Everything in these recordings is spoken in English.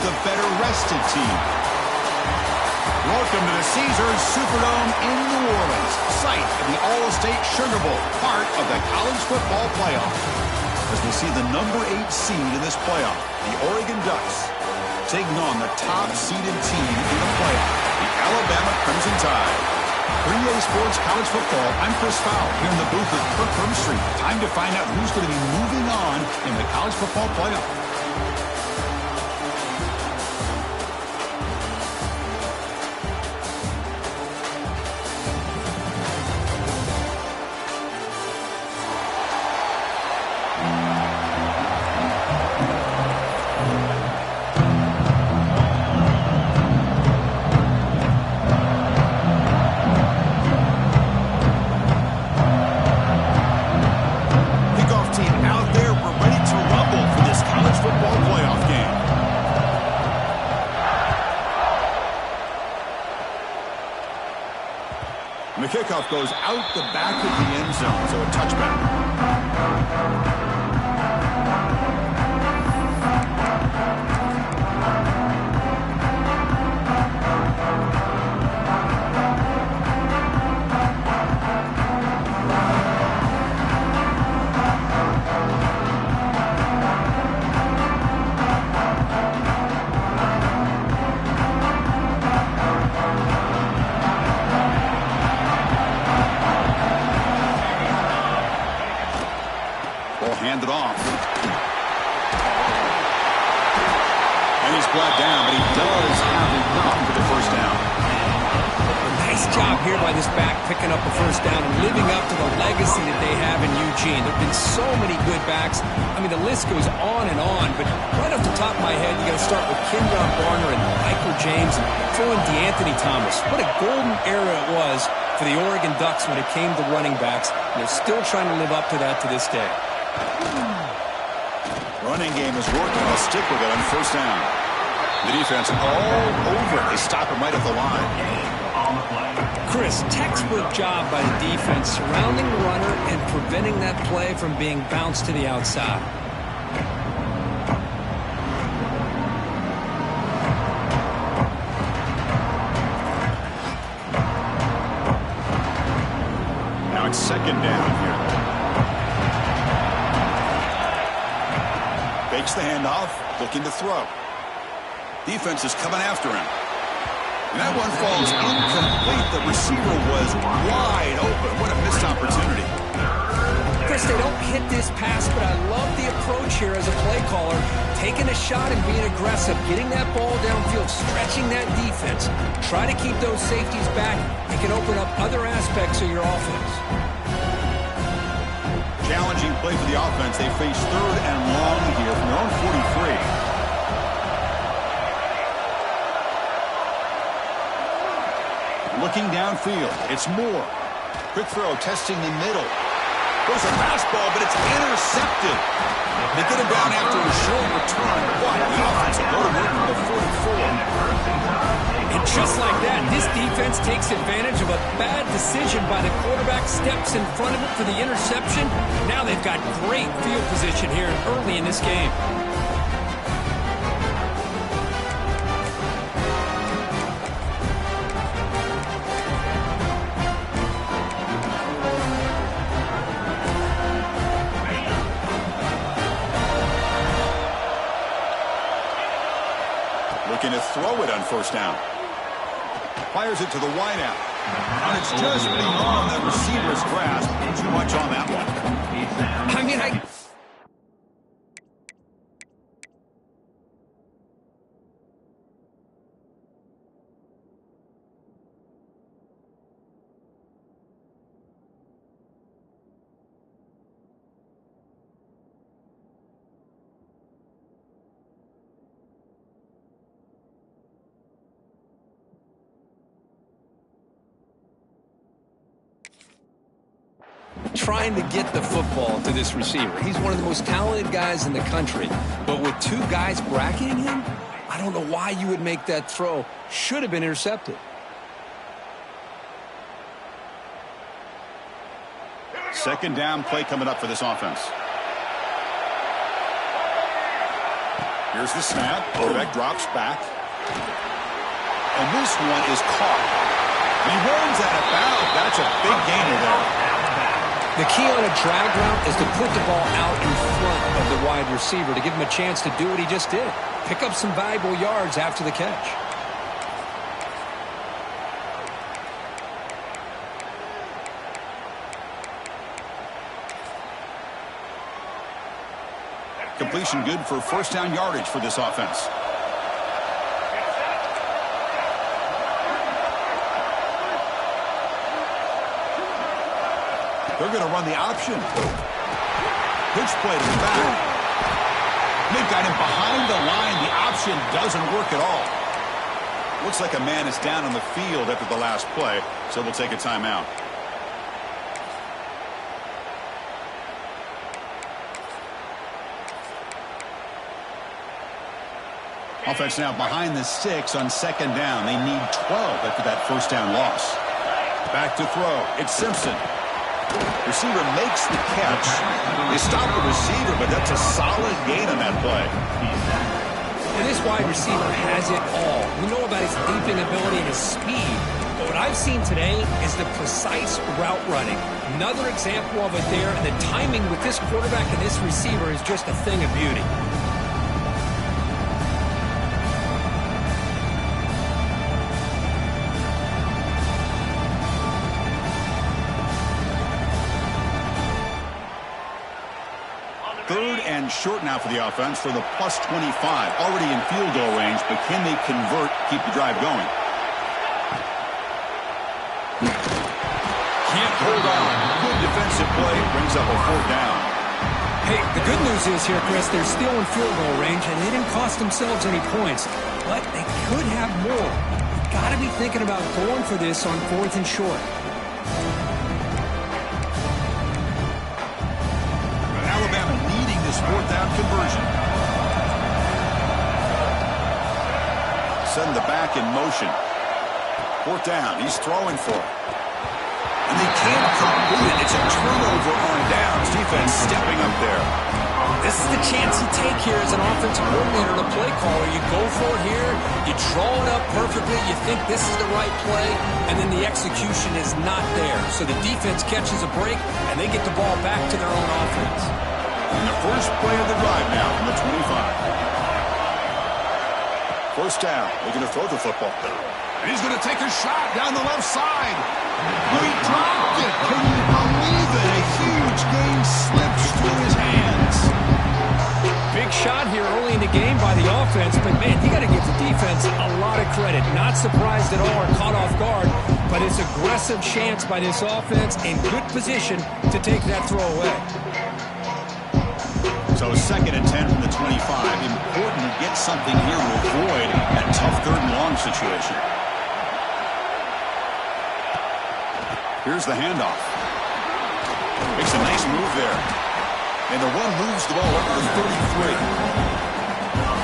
with a better rested team. Welcome to the Caesars Superdome in New Orleans, site of the All-State Sugar Bowl, part of the college football playoff. As we see the number 8 seed in this playoff, the Oregon Ducks, taking on the top-seeded team in the playoff, the Alabama Crimson Tide. For EA Sports College Football, I'm Chris Fowle here in the booth with Kirk Street. Time to find out who's going to be moving on in the college football playoff. The kickoff goes out the back of the end zone, so a touchback. Hand it off. And he's brought down, but he does have enough for the first down. Nice job here by this back, picking up a first down and living up to the legacy that they have in Eugene. There have been so many good backs. I mean, the list goes on, but right off the top of my head, you got to start with Kenyon Barner and Michael James and throw in DeAnthony Thomas. What a golden era it was for the Oregon Ducks when it came to running backs. And they're still trying to live up to that to this day. Running game is working. They'll stick with it on first down. The defense all over. They stop him right at the line. Chris, textbook job by the defense surrounding the runner and preventing that play from being bounced to the outside. Now it's second down here. Fakes the handoff, looking to throw. Defense is coming after him. And that one falls incomplete. The receiver was wide open. What a missed opportunity. Chris, they don't hit this pass, but I love the approach here as a play caller. Taking a shot and being aggressive, getting that ball downfield, stretching that defense. Try to keep those safeties back. It can open up other aspects of your offense. Challenging play for the offense. They face third and long here from their own 43. Looking downfield. It's Moore. Quick throw, testing the middle. Goes a fastball, but it's intercepted. They get him down after a short return. But the offense will go to work from the 44. And just like that, this defense takes advantage of a bad decision by the quarterback, steps in front of it for the interception. Now they've got great field position here early in this game. Looking to throw it on first down. Fires it to the wideout. And it's just beyond the receiver's grasp. Too much on that one. I mean, trying to get the football to this receiver. He's one of the most talented guys in the country. But with two guys bracketing him, I don't know why you would make that throw. Should have been intercepted. Second down play coming up for this offense. Here's the snap. Quarterback drops back. And this one is caught. He runs out of bounds. That's a big gainer there. The key on a drag route is to put the ball out in front of the wide receiver to give him a chance to do what he just did. Pick up some valuable yards after the catch. Completion good for first down yardage for this offense. They're going to run the option. Pitch play to the back. They've got him behind the line. The option doesn't work at all. Looks like a man is down on the field after the last play, so we'll take a timeout. Offense now behind the 6 on second down. They need 12 after that first down loss. Back to throw. It's Simpson. Receiver makes the catch. They stop the receiver, but that's a solid gain on that play. And this wide receiver has it all. We know about his leaping ability and his speed. But what I've seen today is the precise route running. Another example of it there. And the timing with this quarterback and this receiver is just a thing of beauty. Third and short now for the offense for the plus 25. Already in field goal range, but can they convert, keep the drive going? Can't hold on. Good defensive play, brings up a fourth down. Hey, the good news is here, Chris, they're still in field goal range, and they didn't cost themselves any points. But they could have more. You've got to be thinking about going for this on fourth and short. Alabama needing this fourth down conversion. Send the back in motion. Fourth down. He's throwing for it. And they can't complete it. It's a turnover on downs. Defense stepping up there. This is the chance you take here as an offensive coordinator and a play caller. You go for it here. You draw it up perfectly. You think this is the right play. And then the execution is not there. So the defense catches a break, and they get the ball back to their own offense. And the first play of the drive now from the 25. First down. They're going to throw the football. And he's going to take a shot down the left side. He dropped it. Can you believe it? A huge gain slips through his hands. Big shot here early in the game by the offense, but man, you got to give the defense a lot of credit. Not surprised at all or caught off guard, but it's aggressive chance by this offense in good position to take that throw away. So second and 10 from the 25. Important to get something here to avoid that tough third and long situation. Here's the handoff. Makes a nice move there. And the run moves the ball over to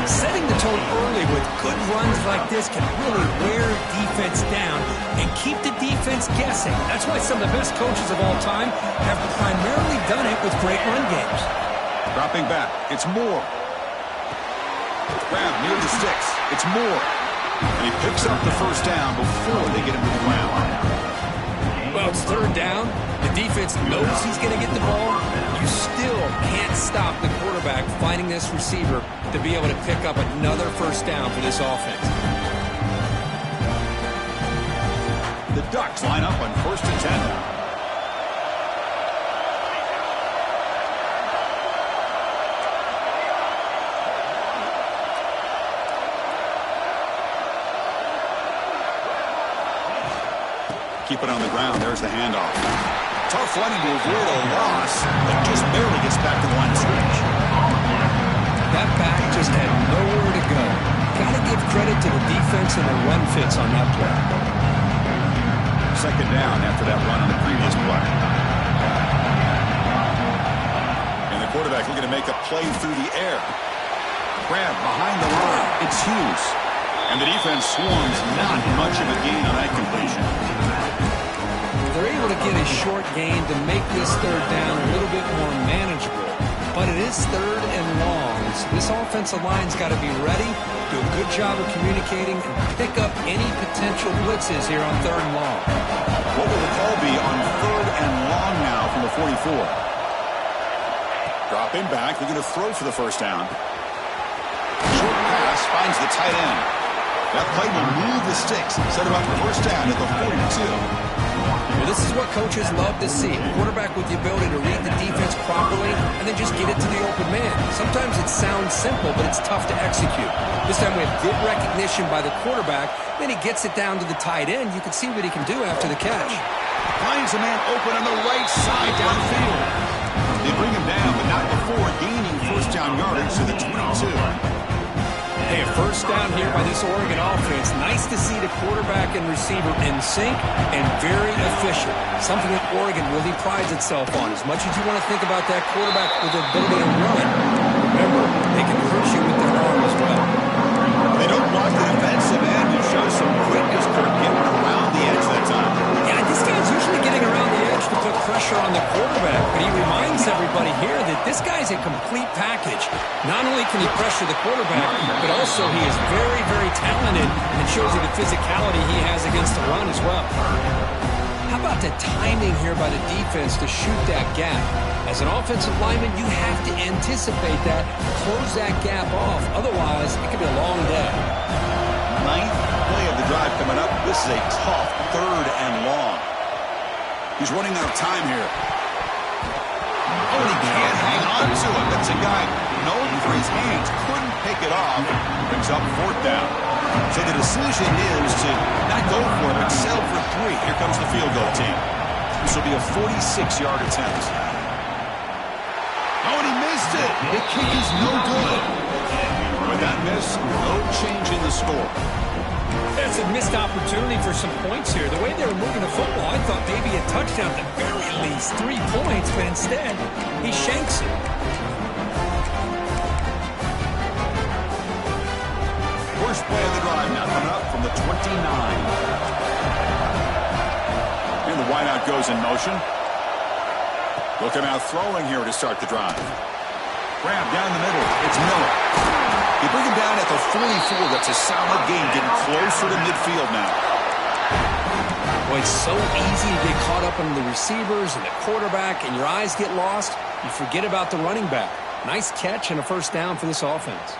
33. Setting the tone early with good runs like this can really wear defense down and keep the defense guessing. That's why some of the best coaches of all time have primarily done it with great run games. Dropping back. It's Moore. Grab near the sticks. It's Moore. And he picks up the first down before they get him to the ground. Well, it's third down. The defense knows he's going to get the ball. You still can't stop the quarterback finding this receiver to be able to pick up another first down for this offense. The Ducks line up on first and 10 now. Keep it on the ground. There's the handoff. Tough running to avoid a loss, but just barely gets back to the line of scrimmage. That back just had nowhere to go. Got to give credit to the defense and the run fits on that play. Second down after that run on the previous play. And the quarterback looking to make a play through the air. Grab behind the line. It's Hughes. And the defense swarms. Not much of a gain on that completion. They're able to get a short gain to make this third down a little bit more manageable. But it is third and long, So this offensive line's got to be ready, do a good job of communicating, and pick up any potential blitzes here on 3rd and long. What will the call be on 3rd and long now from the 44? Dropping back, they're going to throw for the first down. Short pass finds the tight end. That play will move the sticks, set him up for first down at the 42. Well, this is what coaches love to see. A quarterback with the ability to read the defense properly and then just get it to the open man. Sometimes it sounds simple, but it's tough to execute. This time we have good recognition by the quarterback. Then he gets it down to the tight end. You can see what he can do after the catch. Finds a man open on the right side downfield. They bring him down, but not before gaining first down yardage to the 22. Hey, a first down here by this Oregon offense. Nice to see the quarterback and receiver in sync and very efficient. Something that Oregon really prides itself on. As much as you want to think about that quarterback with the ability to run, remember, they can hurt you with their arm as well. They don't block the defensive end and show some quickness, Kirk, getting around the edge that time. Yeah, this guy's usually getting around the edge to put pressure on the quarterback, but he reminds everybody here that this guy's a complete package. Not only can he pressure the quarterback, but also he is very, very talented and shows you the physicality he has against the run as well. How about the timing here by the defense to shoot that gap? As an offensive lineman, you have to anticipate that, close that gap off. Otherwise, it could be a long day. 9th play of the drive coming up. This is a tough 3rd and long. He's running out of time here. Oh, and he can't hang on to it. That's a guy known for his hands. Couldn't pick it off. Brings up 4th down. So the decision is to not go for it, but settle for 3. Here comes the field goal team. This will be a 46-yard attempt. Oh, and he missed it. The kick is no good. With that miss, no change in the score. That's a missed opportunity for some points here. The way they were moving the football, I thought maybe a touchdown at the very least, 3 points, but instead, he shanks it. First play of the drive now coming up from the 29. And the wideout goes in motion. Looking out throwing here to start the drive. Grab down the middle. It's Miller. They bring him down at the 44. That's a solid gain, getting closer to midfield now. Boy, it's so easy to get caught up in the receivers and the quarterback, and your eyes get lost. You forget about the running back. Nice catch and a first down for this offense.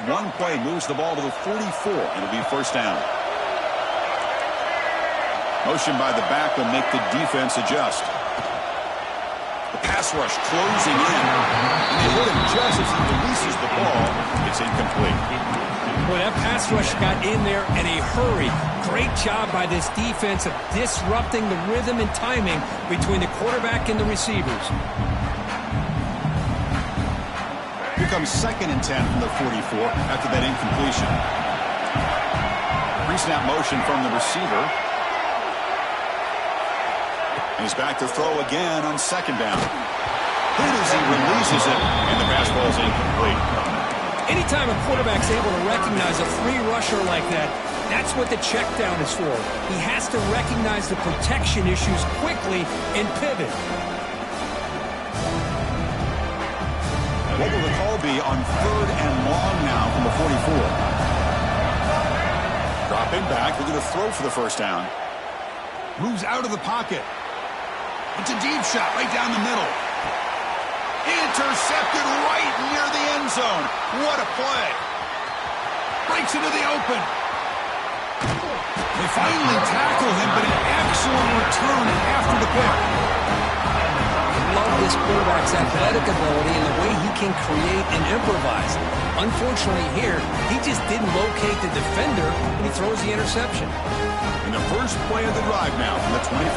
One play moves the ball to the 44. It'll be first down. Motion by the back will make the defense adjust. The pass rush closing in. And they hit him just as he releases the ball. It's incomplete. Boy, that pass rush got in there in a hurry. Great job by this defense of disrupting the rhythm and timing between the quarterback and the receivers. Here comes 2nd and 10 from the 44 after that incompletion. Pre-snap motion from the receiver. And he's back to throw again on 2nd down. Hit as he releases it, and the pass ball is incomplete. Anytime a quarterback's able to recognize a free rusher like that, that's what the check down is for. He has to recognize the protection issues quickly and pivot. What will the call be on 3rd and long now from the 44? Dropping back, they're going to throw for the first down. Moves out of the pocket. It's a deep shot right down the middle. Intercepted right near the end zone. What a play. Breaks into the open. They finally tackle him, but an excellent return after the pick. Love this quarterback's athletic ability and the way he can create and improvise. Unfortunately here, he just didn't locate the defender, and he throws the interception. In the first play of the drive now from the 25.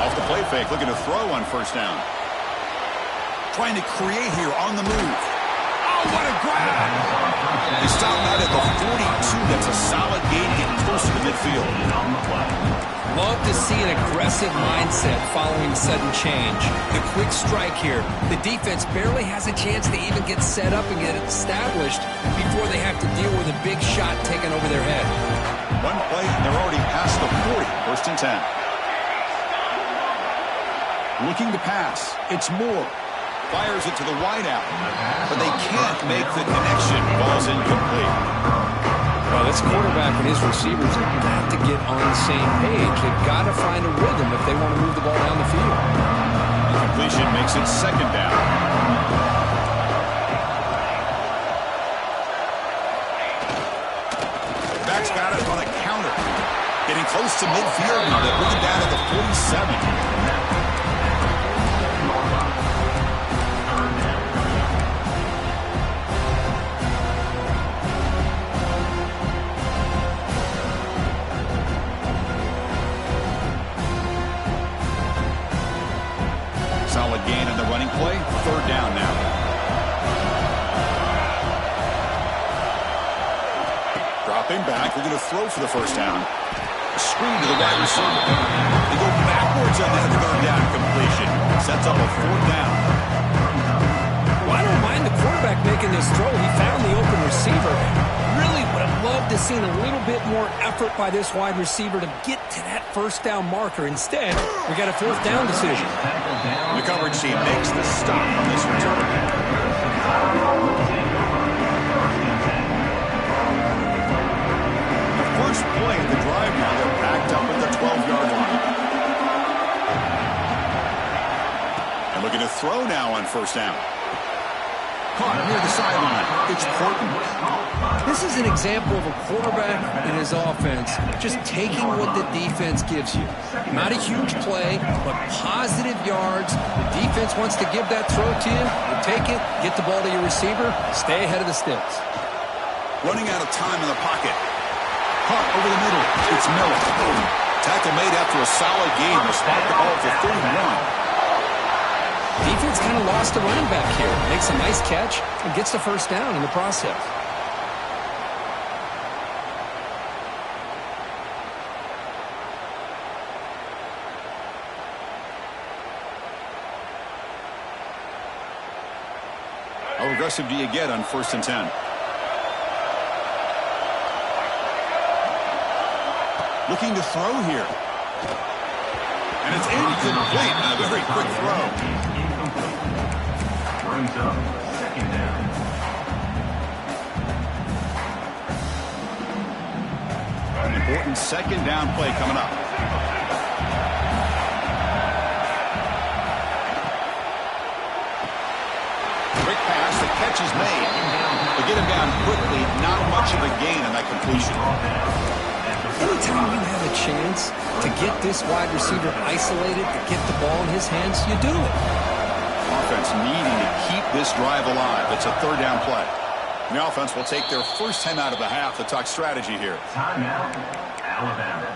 Off the play fake, looking to throw on first down. Trying to create here on the move. Oh, what a grab! They stop out at the 42. That's a solid gain, getting closer to midfield. Love to see an aggressive mindset following sudden change. The quick strike here. The defense barely has a chance to even get set up and get established before they have to deal with a big shot taken over their head. One play, and they're already past the 40. First and 10. Looking to pass. It's Moore. Fires it to the wideout. But they can't make the connection. Ball's incomplete. Well, this quarterback and his receivers have got to get on the same page. They've got to find a rhythm if they want to move the ball down the field. Incompletion makes it second down. Back's got it on a counter. Getting close to midfield now. They bring it down to the 47. Solid gain on the running play. Third down now. Dropping back. We're going to throw for the first down. A screen to the wide receiver. They go backwards on that third down completion. Sets up a fourth down. Well, I don't mind the quarterback making this throw. He found the open receiver. Really would have loved to see a little bit more effort by this wide receiver to get to that first down marker. Instead, we got a fourth down decision. The coverage team makes the stop on this return. The first play of the drive now, they're backed up at the 12-yard line. And looking to throw now on first down. Caught near the sideline. It's Porton. This is an example of a quarterback and his offense just taking what the defense gives you. Not a huge play, but positive yards. The defense wants to give that throw to you. You take it, get the ball to your receiver, stay ahead of the sticks. Running out of time in the pocket. Caught over the middle. It's Miller. Tackle made after a solid game to spot the ball for 31. Defense kind of lost the running back here. Makes a nice catch and gets the first down in the process. How aggressive do you get on first and 10? Looking to throw here. And it's incomplete. A very quick throw. Brings up second down. An important second down play coming up. Quick pass, the catch is made. They get him down quickly, not much of a gain on that completion. Anytime you have a chance to get this wide receiver isolated, to get the ball in his hands, you do it. Offense needing to keep this drive alive. It's a third down play. And the offense will take their first time out of the half to talk strategy here. Timeout, Alabama.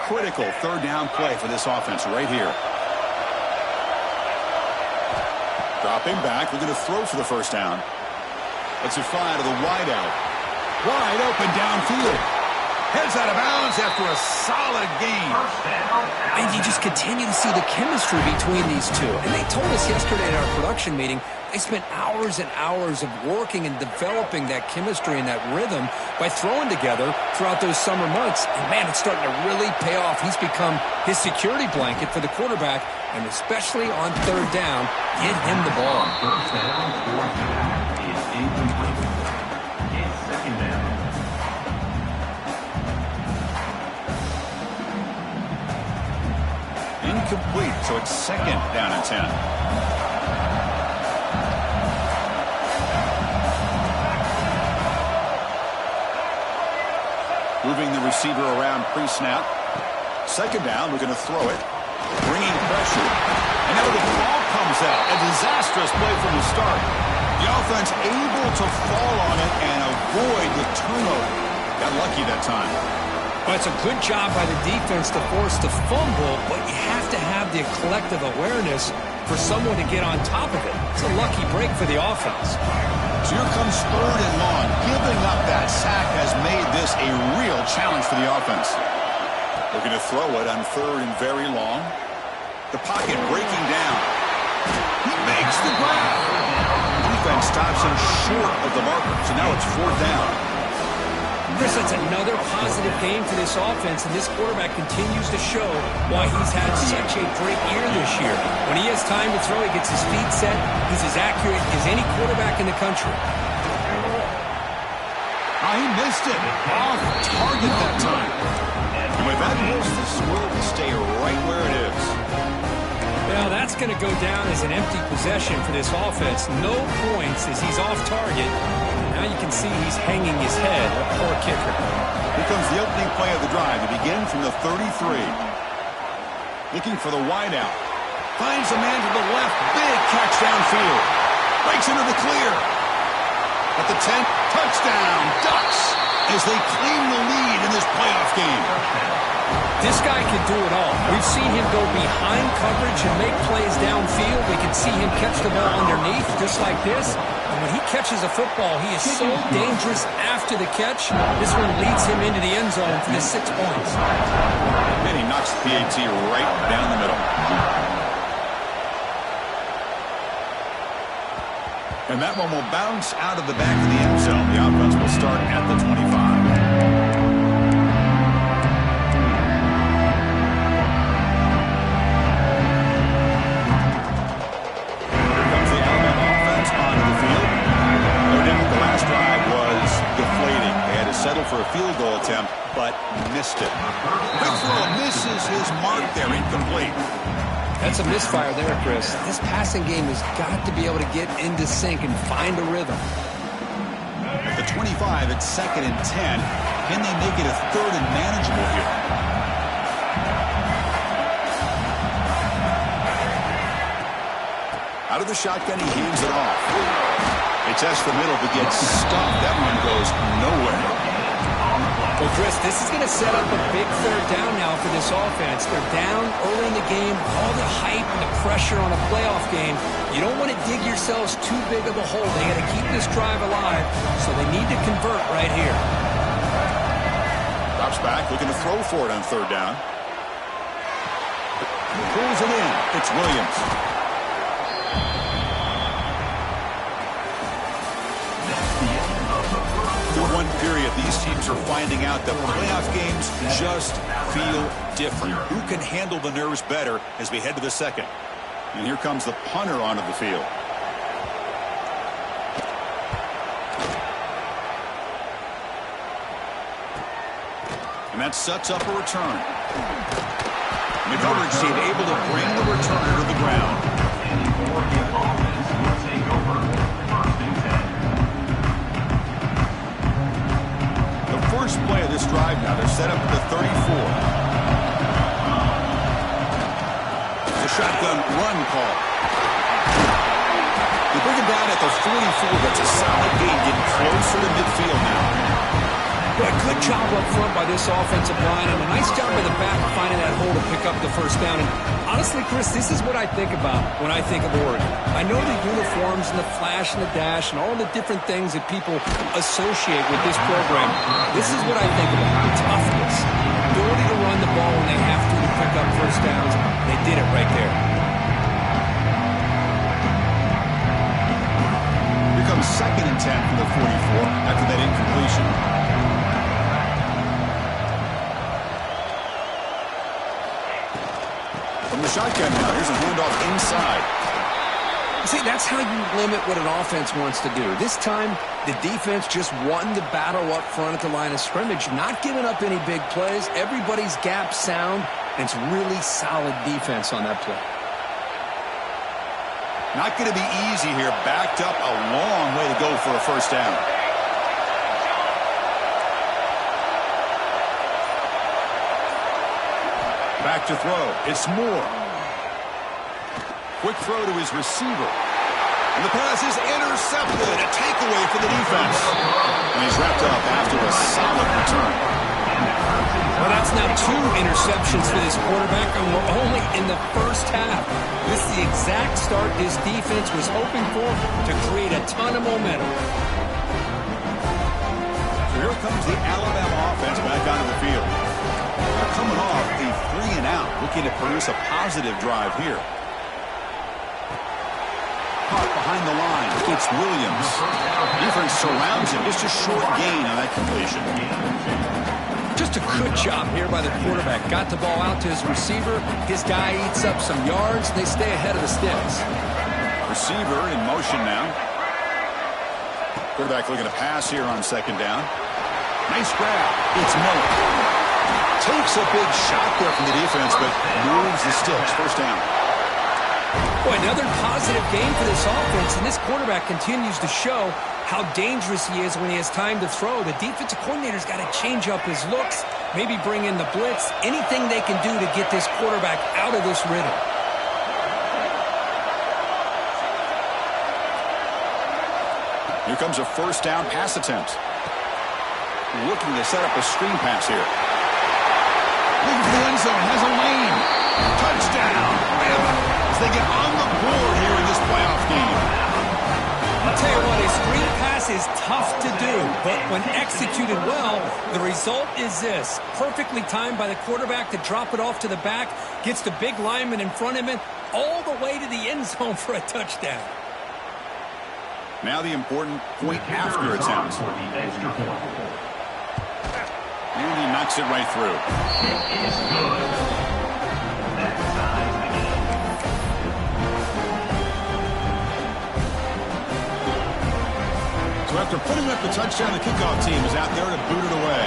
Critical third down play for this offense right here. Dropping back. We're going to throw for the first down. Let's it fly to the wideout. Wide open downfield. Heads out of bounds after a solid game. And you just continue to see the chemistry between these two. And they told us yesterday at our production meeting, they spent hours and hours of working and developing that chemistry and that rhythm by throwing together throughout those summer months. And, man, it's starting to really pay off. He's become his security blanket for the quarterback, and especially on third down, get him the ball. First down, fourth down is incomplete. It's second down. Incomplete, so it's second down and 10. Moving the receiver around pre-snap. Second down, we're going to throw it. Bringing pressure. And now the ball comes out. A disastrous play from the start. The offense able to fall on it and avoid the turnover. Got lucky that time. Well, it's a good job by the defense to force the fumble, but you have to have the collective awareness for someone to get on top of it. It's a lucky break for the offense. So here comes third and long. Giving up that sack has made this a real challenge for the offense. Looking to throw it on third and very long. The pocket breaking down. He makes the grab. Defense stops him short of the marker, so now it's 4th down. Chris, that's another positive game for this offense, and this quarterback continues to show why he's had such a great year this year. When he has time to throw, he gets his feet set. He's as accurate as any quarterback in the country. He missed it. Off target that time. And with that miss, the score will stay right where it is. Well, that's going to go down as an empty possession for this offense. No points as he's off target. Now you can see he's hanging his head. A poor kicker. Here comes the opening play of the drive. They begin from the 33. Looking for the wideout. Finds a man to the left. Big catch downfield. Breaks into the clear. At the 10, touchdown, Ducks, as they claim the lead in this playoff game. This guy can do it all. We've seen him go behind coverage and make plays downfield. We can see him catch the ball underneath, just like this. And when he catches a football, he is so dangerous after the catch. This one leads him into the end zone for the 6 points. And he knocks the PAT right down the middle. And that one will bounce out of the back of the end zone. The offense will start at the 25. Here comes the Alabama offense onto the field. No doubt the last drive was deflating. They had to settle for a field goal attempt, but missed it. Quick throw misses his mark there, incomplete. That's a misfire there, Chris. This passing game has got to be able to get into sync and find a rhythm. At the 25, it's 2nd and 10. Can they make it a 3rd and manageable here? Out of the shotgun, he hands it off. They test the middle, but gets stopped. That one goes nowhere. Well, Chris, this is going to set up a big 3rd down now for this offense. They're down early in the game. All the hype and the pressure on a playoff game. You don't want to dig yourselves too big of a hole. They got to keep this drive alive, so they need to convert right here. Drops back, looking to throw for it on 3rd down. Pulls it in. It's Williams. Through one period, these teams are finding out that playoff games just feel different. Who can handle the nerves better as we head to the 2nd? And here comes the punter onto the field. And that sets up a return. And the coverage team able to bring the returner to the ground. First play of this drive now. They're set up at the 34. It's a shotgun run call. They bring him down at the 44. That's a solid gain, getting closer to midfield now. But good job up front by this offensive line, and a nice job by the back finding that hole to pick up the 1st down. And honestly, Chris, this is what I think about when I think of Oregon. I know the uniforms and the flash and the dash and all the different things that people associate with this program. This is what I think about, the toughness, ability to run the ball when they have to pick up 1st downs. They did it right there. Here comes 2nd and 10 from the 44 after that incompletion. From the shotgun now, here's a handoff inside. See, that's how you limit what an offense wants to do. This time, the defense just won the battle up front at the line of scrimmage, not giving up any big plays. Everybody's gap sound, and it's really solid defense on that play. Not going to be easy here. Backed up a long way to go for a 1st down. Back to throw. It's Moore. Quick throw to his receiver. And the pass is intercepted. A takeaway for the defense. And he's wrapped up after a solid return. Well, that's now 2 interceptions for this quarterback, and we're only in the 1st half. This is the exact start this defense was hoping for to create a ton of momentum. So here comes the Alabama offense back onto the field. They're coming off a 3-and-out, looking to produce a positive drive here. caught behind the line. It's Williams. Defense surrounds him. Just a short gain on that completion. Just a good job here by the quarterback. Got the ball out to his receiver. His guy eats up some yards. They stay ahead of the sticks. Receiver in motion now. Quarterback looking to pass here on second down. Nice grab. It's Miller. Takes a big shot there from the defense, but moves the sticks. First down. Boy, another positive game for this offense, and this quarterback continues to show how dangerous he is when he has time to throw. The defensive coordinator's got to change up his looks, maybe bring in the blitz, anything they can do to get this quarterback out of this rhythm. Here comes a first down pass attempt. Looking to set up a screen pass here. Looking for the end zone, has a lane. Touchdown. As they get on the board here in this playoff game. I'll tell you what, a screen pass is tough to do, but when executed well, the result is this. Perfectly timed by the quarterback to drop it off to the back, gets the big lineman in front of him, all the way to the end zone for a touchdown. Now the important point after attempt. And he knocks it right through. It is good. That's time again. So after putting up the touchdown, the kickoff team is out there to boot it away.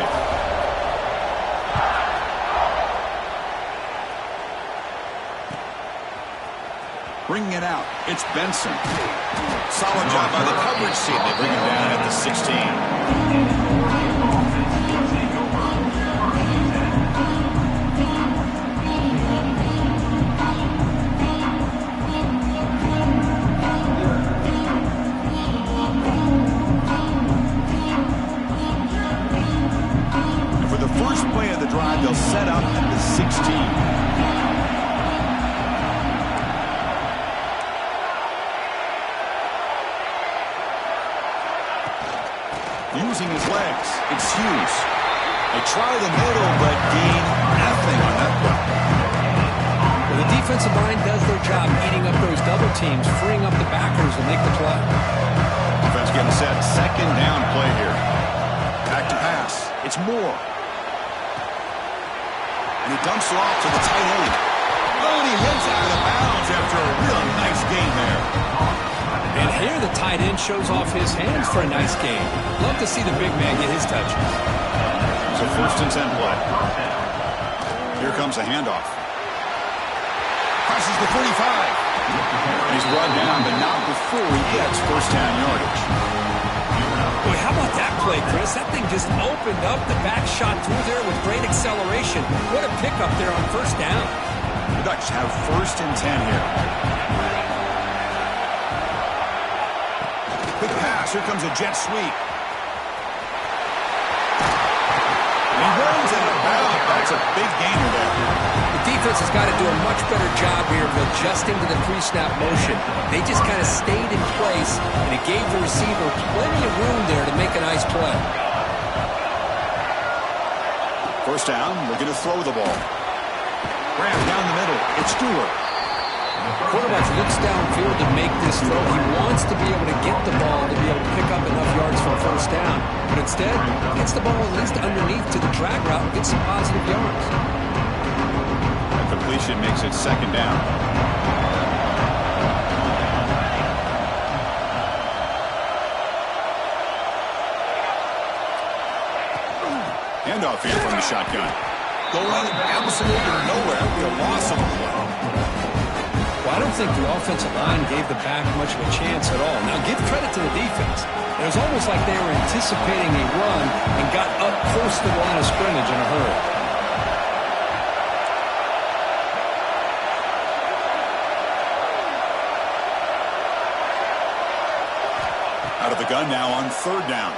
Bringing it out, it's Benson. Solid job by the coverage team. They bring him down at the 16. They'll set up at the 16. Using his legs, it's Hughes. They try the middle, but gain nothing on that play. Well, the defensive line does their job eating up those double teams, freeing up the backers to make the play. Defense getting set. Second down play here. Back to pass. It's Moore. And he dumps it off to the tight end. Oh, and he heads out of bounds after a real nice game there. And here the tight end shows off his hands for a nice game. Love to see the big man get his touches. It's a 1st and 10 play. Here comes a handoff. Crosses the 45. And he's brought down, but not before he gets first down yardage. Boy, how about that play, Chris? That thing just opened up. The back shot through there with great acceleration. What a pickup there on first down. The Ducks have 1st and 10 here. Quick pass. Here comes a jet sweep. And he runs out of bounds. That's a big gainer there. The defense has got to do a much better job here of adjusting to the pre-snap motion. They just kind of stayed in place, and it gave the receiver plenty of room there to make a nice play. First down, looking to throw the ball. Grab down the middle. It's Stewart. Quarterback looks downfield to make this throw. He wants to be able to get the ball to be able to pick up enough yards for a first down. But instead, gets the ball at least underneath to the drag route and gets some positive yards. That completion makes it second down. Handoff here from the shotgun. Going absolutely nowhere. Be a loss of a play. Well, I don't think the offensive line gave the back much of a chance at all. Now, give credit to the defense. It was almost like they were anticipating a run and got up close to the line of scrimmage in a hurry. Out of the gun now on third down.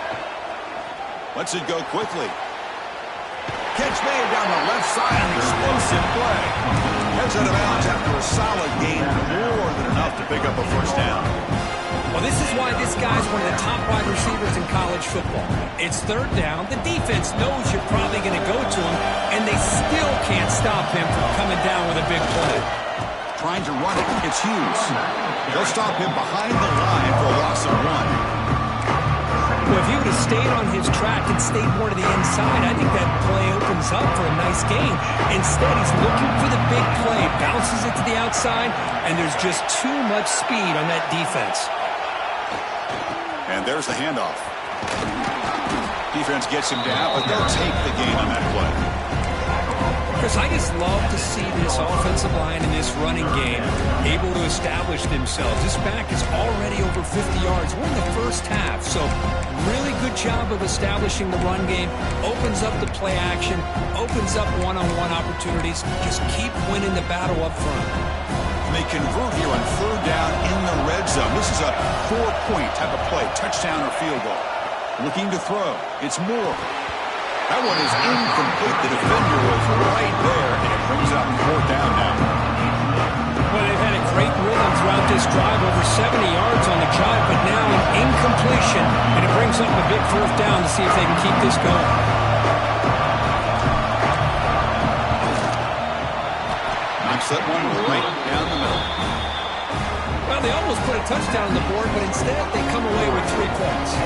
Lets it go quickly. Catch made down the left side, an explosive play. Heads out of bounds after a solid gain, more than enough to pick up a first down. Well, this is why this guy's one of the top wide receivers in college football. It's third down. The defense knows you're probably going to go to him, and they still can't stop him from coming down with a big play. trying to run it. It's Hughes. They'll stop him behind the line for a loss of 1. Well, if he would have stayed on his track and stayed more to the inside, I think that play opens up for a nice gain. Instead, he's looking for the big play, bounces it to the outside, and there's just too much speed on that defense. And there's the handoff. Defense gets him down, but they'll take the gain on that play. Chris, I just love to see this offensive line in this running game able to establish themselves. This back is already over 50 yards. We're in the first half, so really good job of establishing the run game. Opens up the play action, opens up one-on-one opportunities. Just keep winning the battle up front. They convert here on 3rd down in the red zone. This is a 4-point type of play, touchdown or field goal. Looking to throw. It's Moore. That one is incomplete. The defender was right there, and it brings up 4th down now. Well, they've had a great rhythm throughout this drive, over 70 yards on the drive, but now an incompletion, and it brings up a big 4th down to see if they can keep this going. Knocks that one right down the middle. Well, they almost put a touchdown on the board, but instead they come away with 3 points.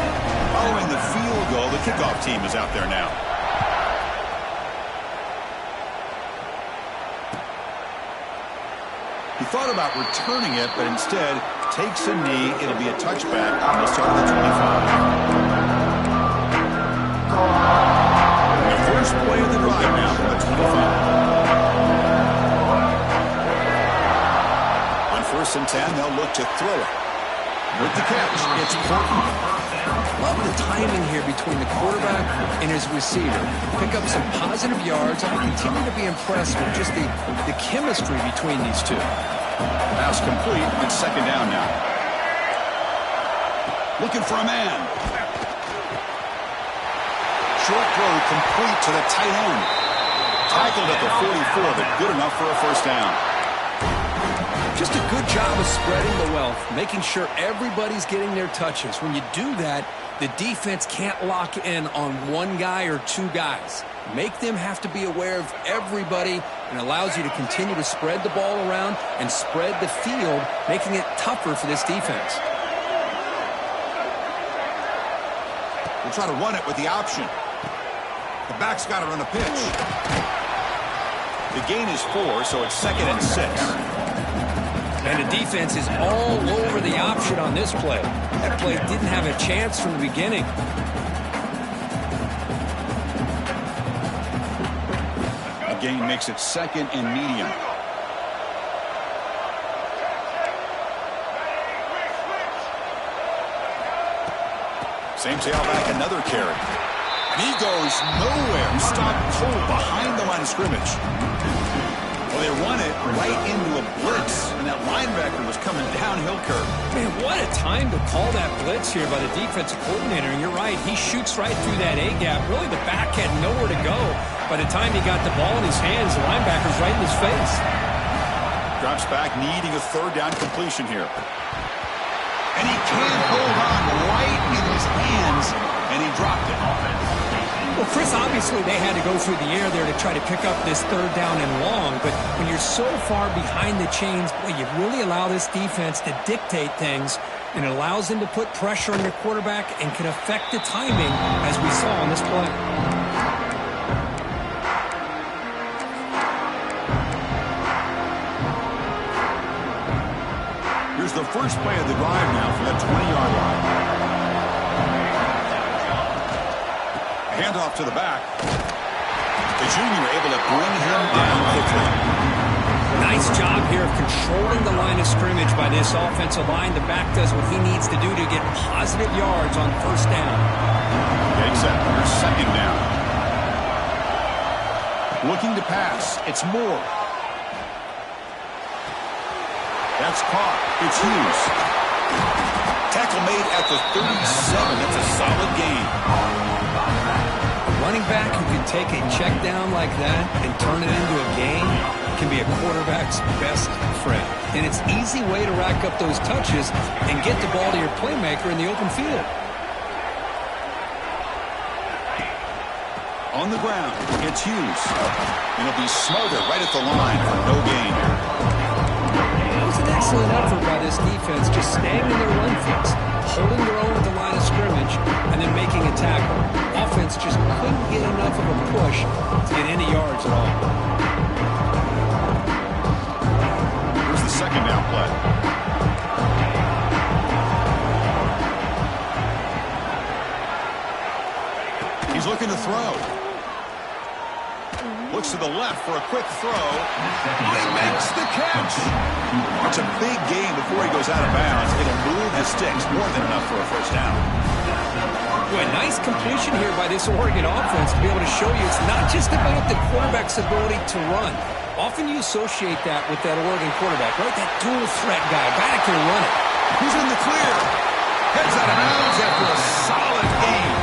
Following the field goal, the kickoff team is out there now. He thought about returning it, but instead takes a knee. It'll be a touchback on the start of the 25. The first play of the drive now from the 25. On 1st and 10, they'll look to throw it. With the catch, it's Portland. Love the timing here between the quarterback and his receiver. Pick up some positive yards. I continue to be impressed with just the chemistry between these two. Pass complete. It's 2nd down now. Looking for a man. Short throw complete to the tight end. Tackled at the 44, but good enough for a 1st down. Just a good job of spreading the wealth, making sure everybody's getting their touches. When you do that, the defense can't lock in on one guy or 2 guys. Make them have to be aware of everybody, and allows you to continue to spread the ball around and spread the field, making it tougher for this defense. We'll try to run it with the option. The back's got to run a pitch. The gain is 4, so it's 2nd and 6. And the defense is all over the option on this play. That play didn't have a chance from the beginning. The gain makes it 2nd and medium. Same tailback, another carry. And he goes nowhere. Stopped cold behind the line of scrimmage. Well, they run it right into a blitz, and that linebacker was coming downhill curve. Man, what a time to call that blitz here by the defensive coordinator. And you're right, he shoots right through that A-gap. Really, the back had nowhere to go. By the time he got the ball in his hands, the linebacker's right in his face. Drops back, needing a 3rd down completion here. And he can't hold on right in his hands, and he dropped it. Well, Chris, obviously they had to go through the air there to try to pick up this 3rd down and long, but when you're so far behind the chains, boy, you really allow this defense to dictate things, and it allows them to put pressure on your quarterback and can affect the timing, as we saw on this play. Here's the first play of the drive now from that 20-yard line. Handoff to the back. The junior able to bring him down quickly. Nice job here of controlling the line of scrimmage by this offensive line. The back does what he needs to do to get positive yards on 1st down. Getting set for 2nd down. Looking to pass. It's Moore. That's caught. It's Hughes. Tackle made at the 37. That's a solid gain. Running back who can take a check down like that and turn it into a gain can be a quarterback's best friend. And it's an easy way to rack up those touches and get the ball to your playmaker in the open field. On the ground, it's Hughes. And he'll be smothered right at the line for no gain. That's an excellent effort by this defense, just staying in their run fix, holding their own at the line of scrimmage, and then making a tackle. Offense just couldn't get enough of a push to get any yards at all. Here's the second down play. He's looking to throw. Looks to the left for a quick throw. He makes the catch. It's a big game before he goes out of bounds. It'll move the sticks more than enough for a first down. Boy, nice completion here by this Oregon offense to be able to show you it's not just about the quarterback's ability to run. Often you associate that with that Oregon quarterback, right? That dual threat guy that can run it. He's in the clear. Heads out of bounds after a solid game.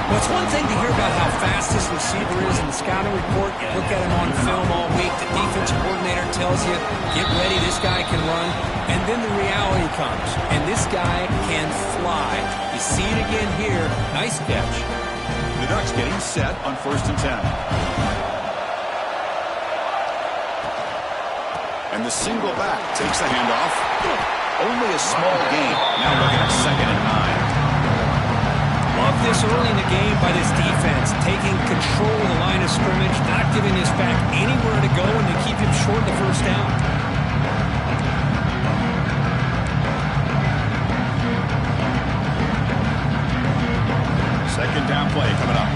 Well, it's one thing to hear about how fast this receiver is in the scouting report. You look at him on film all week. The defensive coordinator tells you, get ready, this guy can run. And then the reality comes, and this guy can fly. You see it again here. Nice catch. The Ducks getting set on 1st and 10. And the single back takes the handoff. Only a small gain. Now looking at 2nd and 9. Love this early in the game by this defense, taking control of the line of scrimmage, not giving this back anywhere to go, and to keep him short of the first down. Second down play coming up.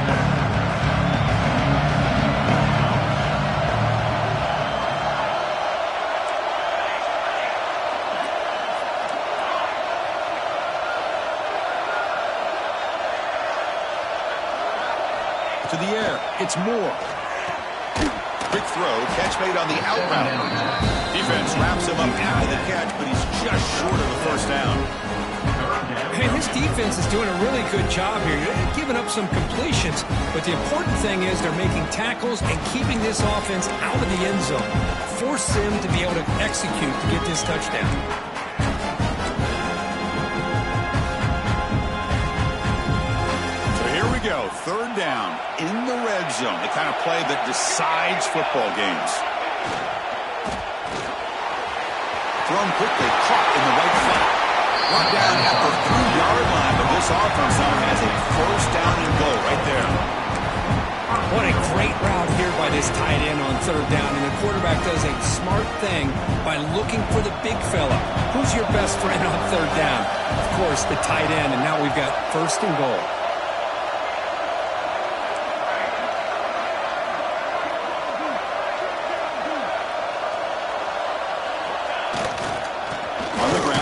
To the air, it's Moore. Quick throw, catch made on the out route. Defense wraps him up after the catch, but he's just short of the first down. Hey, this defense is doing a really good job here. They're giving up some completions, but the important thing is they're making tackles and keeping this offense out of the end zone. Force them to be able to execute to get this touchdown. Go. 3rd down in the red zone. The kind of play that decides football games. Thrown quickly, caught in the right flat. Brought down at the 3-yard line, but this offense now has a 1st down and goal right there. What a great route here by this tight end on 3rd down, and the quarterback does a smart thing by looking for the big fella. Who's your best friend on 3rd down? Of course, the tight end, and now we've got 1st and goal.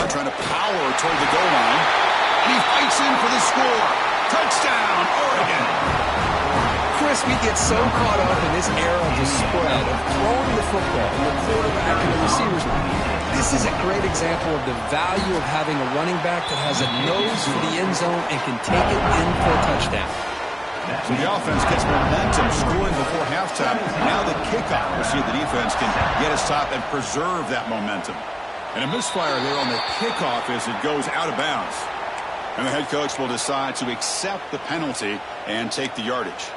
Trying to power toward the goal line. And he fights in for the score. Touchdown, Oregon. Chris, we get so caught up in this era of the spread, of throwing the football, and the quarterback and the receivers. This is a great example of the value of having a running back that has a nose for the end zone and can take it in for a touchdown. So the offense gets momentum, scoring before halftime. Now the kickoff. We'll see if the defense can get a stop and preserve that momentum. And a misfire there on the kickoff as it goes out of bounds. And the head coach will decide to accept the penalty and take the yardage.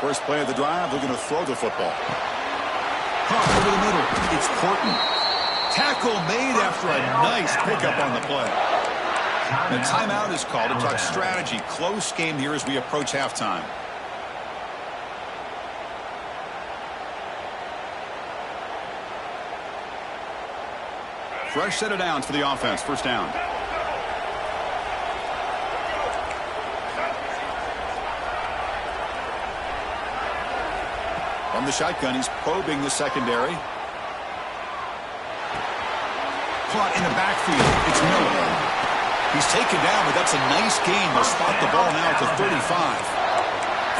First play of the drive, looking to throw the football. Caught over the middle. It's Horton. Tackle made after a nice pickup on the play. The timeout is called to talk strategy. Close game here as we approach halftime. Fresh set of downs for the offense. 1st down. From the shotgun, he's probing the secondary. Caught in the backfield. It's Miller. He's taken down, but that's a nice gain. They'll spot the ball now at the 35.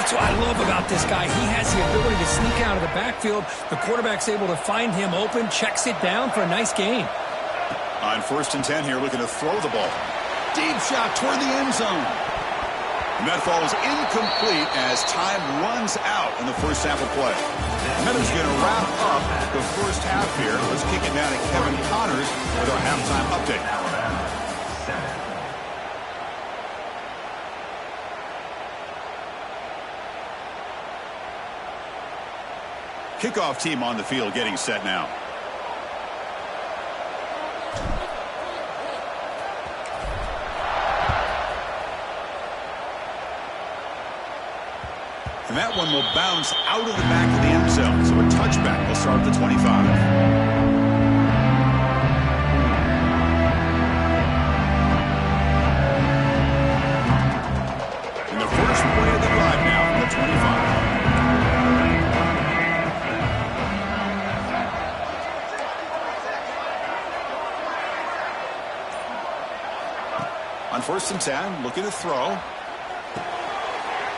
That's what I love about this guy. He has the ability to sneak out of the backfield. The quarterback's able to find him open, checks it down for a nice gain. On 1st and 10 here, looking to throw the ball. Deep shot toward the end zone. And that falls incomplete as time runs out in the first half of play. That is going to wrap up the first half here. Let's kick it down to Kevin Connors with our halftime update. Kickoff team on the field getting set now. And that one will bounce out of the back of the end zone. So a touchback will start at the 25. On 1st and 10, looking to throw.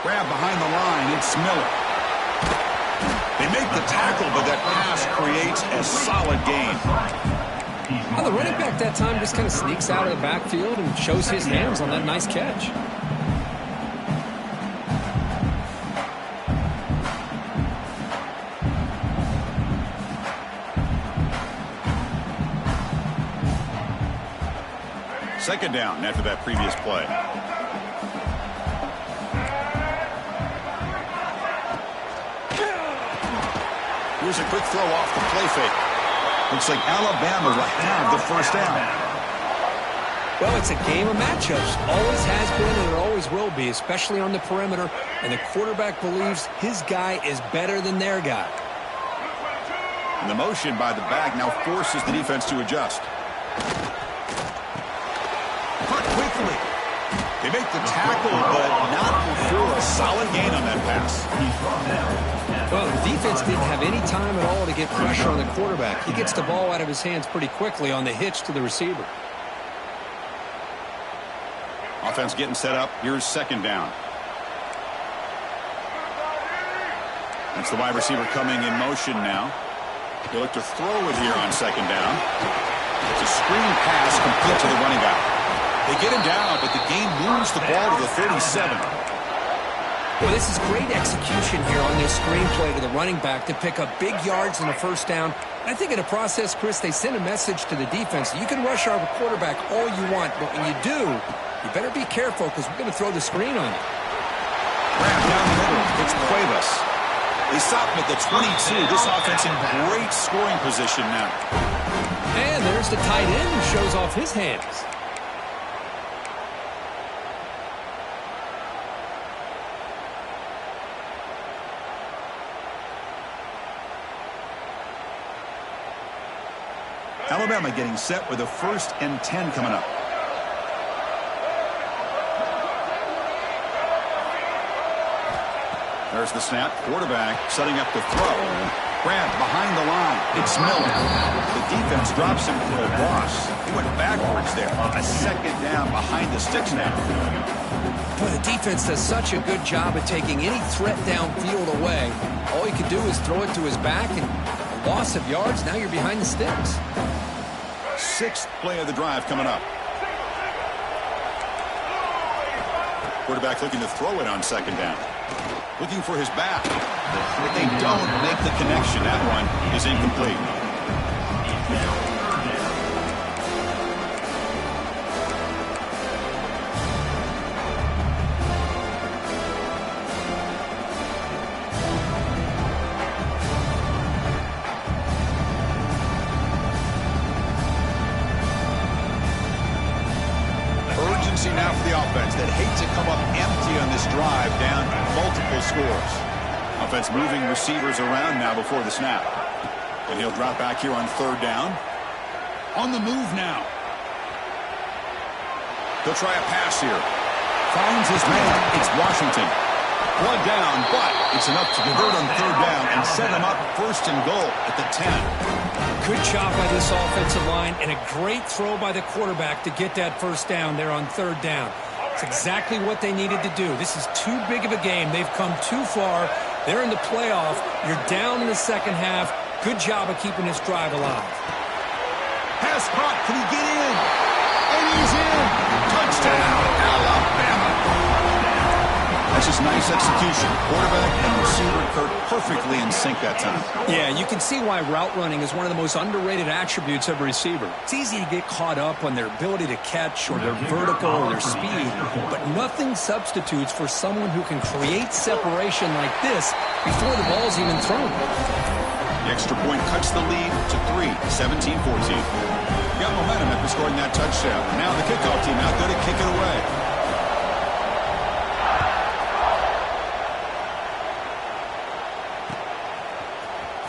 Grab behind the line, it's Miller. They make the tackle, but that pass creates a solid gain. Well, the running back that time just kind of sneaks out of the backfield and shows his hands on that nice catch. Second down after that previous play. Here's a quick throw off the play fake. Looks like Alabama will have the first down. Well, it's a game of matchups. Always has been and it always will be, especially on the perimeter. And the quarterback believes his guy is better than their guy. And the motion by the back now forces the defense to adjust. Cut quickly. They make the tackle, but not before a solid gain on that pass. Well, the defense didn't have any time at all to get pressure on the quarterback. He gets the ball out of his hands pretty quickly on the hitch to the receiver. Offense getting set up. Here's second down. That's the wide receiver coming in motion now. They look to throw it here on second down. It's a screen pass complete to the running back. They get him down, but the game moves the ball to the 37. Well, this is great execution here on this screenplay to the running back to pick up big yards and a first down. I think in the process, Chris, they send a message to the defense. You can rush our quarterback all you want, but when you do, you better be careful because we're going to throw the screen on you. Grab down the middle. It's Cuevas. They stop him at the 22. This offense in great scoring position now. And there's the tight end who shows off his hands. Alabama getting set with a 1st and 10 coming up. There's the snap. Quarterback setting up the throw. Grab behind the line. It's Miller. The defense drops him for a loss. He went backwards there. A second down behind the sticks now. Well, the defense does such a good job at taking any threat downfield away. All you can do is throw it to his back, and a loss of yards, now you're behind the sticks. 6th play of the drive coming up. Quarterback looking to throw it on second down. Looking for his back. But they don't make the connection. That one is incomplete. Urgency now for the offense that hate to come up empty on this drive down multiple scores. Offense moving receivers around now before the snap. And he'll drop back here on 3rd down. On the move now. He'll try a pass here. Finds his man. It's Washington. One down, but it's enough to convert on 3rd down and set him up 1st and goal at the 10. Good job by this offensive line and a great throw by the quarterback to get that first down there on 3rd down. It's exactly what they needed to do. This is too big of a game. They've come too far. They're in the playoff. You're down in the second half. Good job of keeping this drive alive. Pass caught. Can he get in? And he's in. Touchdown, Alabama. That's just nice execution. Quarterback and receiver Kurt perfectly in sync that time. Yeah, you can see why route running is one of the most underrated attributes of a receiver. It's easy to get caught up on their ability to catch or their vertical or their speed, but nothing substitutes for someone who can create separation like this before the ball's even thrown. The extra point cuts the lead to 3, 17-14. Got momentum after scoring that touchdown. Now the kickoff team out there to kick it away.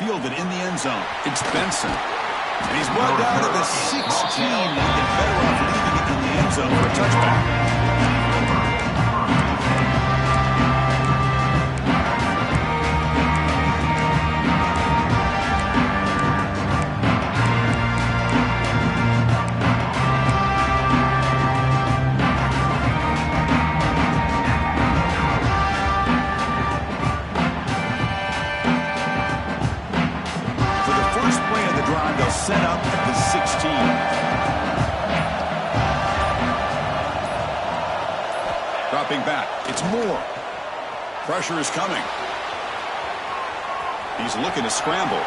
Fielded in the end zone. It's Benson. And he's brought down to the 16. He'd get better off leaving it in the end zone for a touchback. Set up at the 16. Dropping back. It's Moore. Pressure is coming. He's looking to scramble.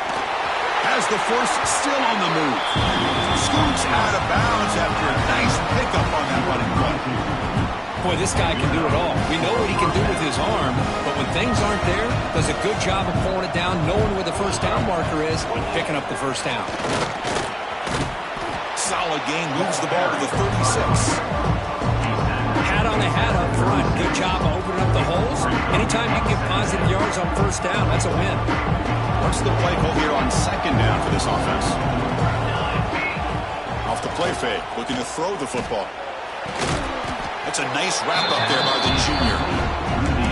Has the force still on the move. Scoots out of bounds after a nice pickup on that running play. Boy, this guy can do it all. We know what he can do with his arm, but when things aren't there, does a good job of pulling it down, knowing where the first down marker is, and picking up the first down. Solid gain, moves the ball to the 36. Hat on a hat up front. Good job of opening up the holes. Anytime you get positive yards on first down, that's a win. What's the play call here on second down for this offense? Off the play fake, looking to throw the football. That's a nice wrap up there by the junior.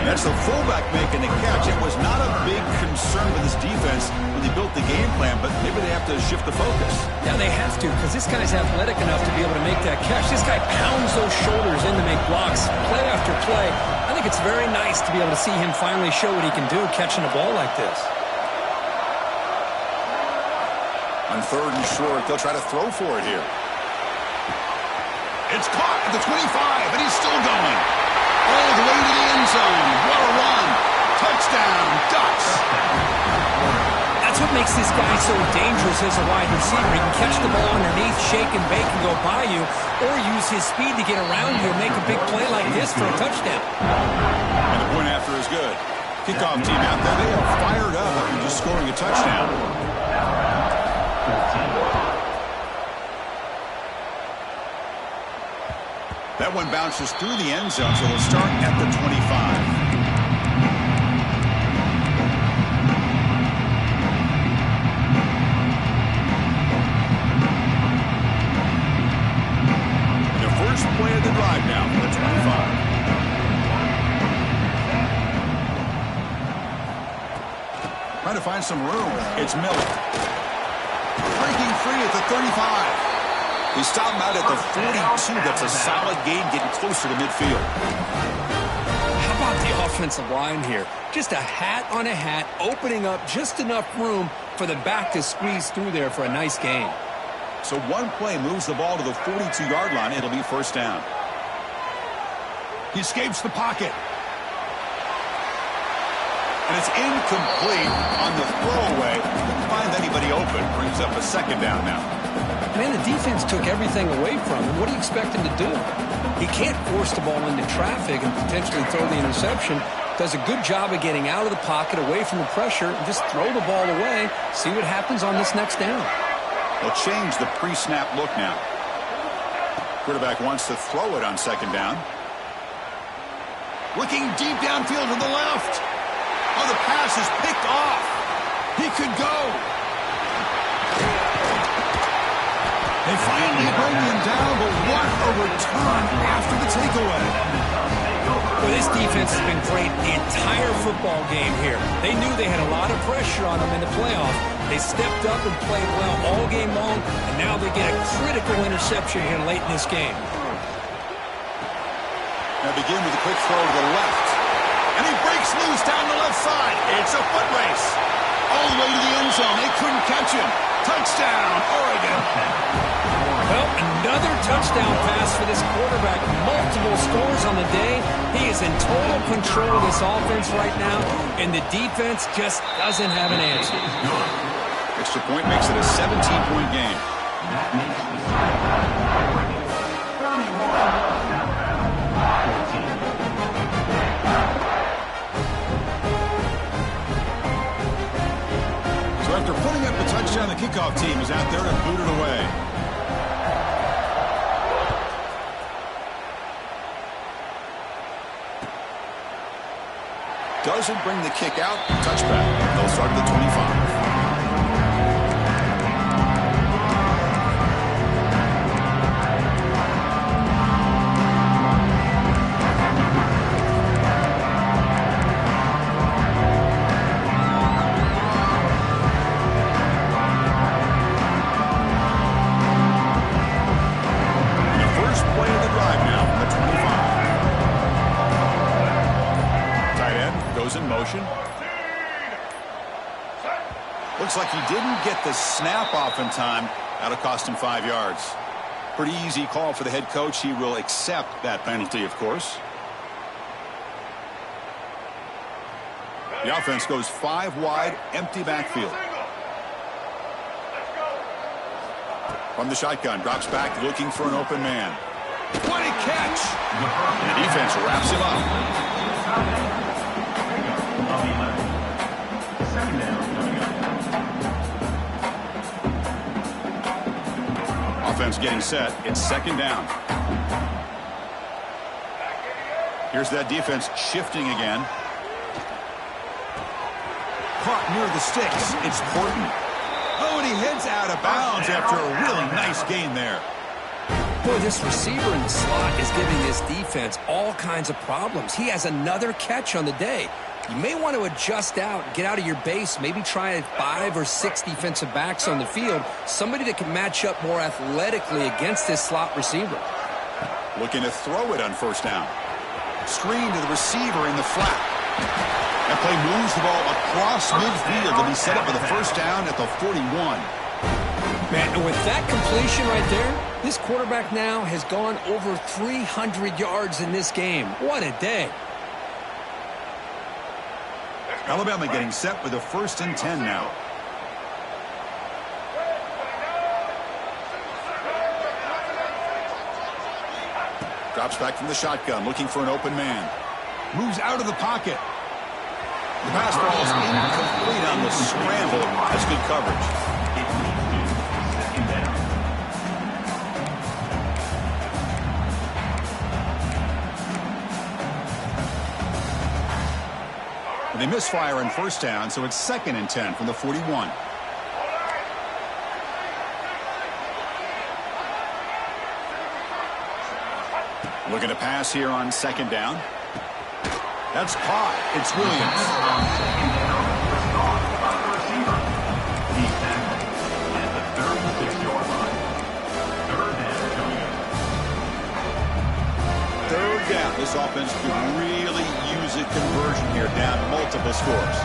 That's the fullback making the catch. It was not a big concern for this defense when they built the game plan, but maybe they have to shift the focus. Yeah, they have to, because this guy's athletic enough to be able to make that catch. This guy pounds those shoulders in to make blocks, play after play. I think it's very nice to be able to see him finally show what he can do catching a ball like this. On third and short, they'll try to throw for it here. It's caught at the 25, and he's still going. All the way to the end zone. What a run. Touchdown, Ducks. That's what makes this guy so dangerous as a wide receiver. He can catch the ball underneath, shake and bake and go by you, or use his speed to get around you and make a big play like this for a touchdown. And the point after is good. Kickoff team out there. They are fired up after just scoring a touchdown. That one bounces through the end zone, so they'll start at the 25. And the first play of the drive now for the 25. Trying to find some room. It's Miller. Breaking free at the 35. They stop him out at the 42. That's a solid gain, getting closer to midfield. How about the offensive line here? Just a hat on a hat, opening up just enough room for the back to squeeze through there for a nice gain. So one play moves the ball to the 42-yard line. It'll be first down. He escapes the pocket. And it's incomplete on the throwaway. Didn't find anybody open. Brings up a second down now. Man, the defense took everything away from him. What do you expect him to do? He can't force the ball into traffic and potentially throw the interception. Does a good job of getting out of the pocket, away from the pressure, and just throw the ball away. See what happens on this next down. They'll change the pre-snap look now. Quarterback wants to throw it on second down. Looking deep downfield to the left. Oh, the pass is picked off. He could go. They finally bring him down, but what a return after the takeaway. Well, this defense has been great the entire football game here. They knew they had a lot of pressure on them in the playoff. They stepped up and played well all game long, and now they get a critical interception here late in this game. Now begin with a quick throw to the left. And he breaks loose down the left side. It's a foot race. All the way to the end zone. They couldn't catch him. Touchdown, Oregon. Well, another touchdown pass for this quarterback. Multiple scores on the day. He is in total control of this offense right now, and the defense just doesn't have an answer. Extra point makes it a 17-point game. So after putting kickoff team is out there to boot it away. Doesn't bring the kick out. Touchback. They'll start at the 25. In motion. Looks like he didn't get the snap off in time. That'll cost him 5 yards. Pretty easy call for the head coach. He will accept that penalty, of course. The offense goes 5 wide, empty backfield. From the shotgun, drops back looking for an open man. What a catch! And the defense wraps him up. Offense getting set. It's second down. Here's that defense shifting again. Caught near the sticks. It's Porton. Oh, and he heads out of bounds after a really nice gain there. Boy, this receiver in the slot is giving this defense all kinds of problems. He has another catch on the day. You may want to adjust out, get out of your base, maybe try 5 or 6 defensive backs on the field, somebody that can match up more athletically against this slot receiver. Looking to throw it on first down. Screen to the receiver in the flat. That play moves the ball across midfield to be set up for the first down at the 41. Man, and with that completion right there, this quarterback now has gone over 300 yards in this game. What a day. Alabama getting set with a 1st and 10 now. Drops back from the shotgun, looking for an open man. Moves out of the pocket. The pass ball is incomplete on the scramble. That's good coverage. They misfire on first down, so it's 2nd and 10 from the 41. Looking to pass here on 2nd down. That's caught. It's Williams. Down. This offense could really use a conversion here, down multiple scores.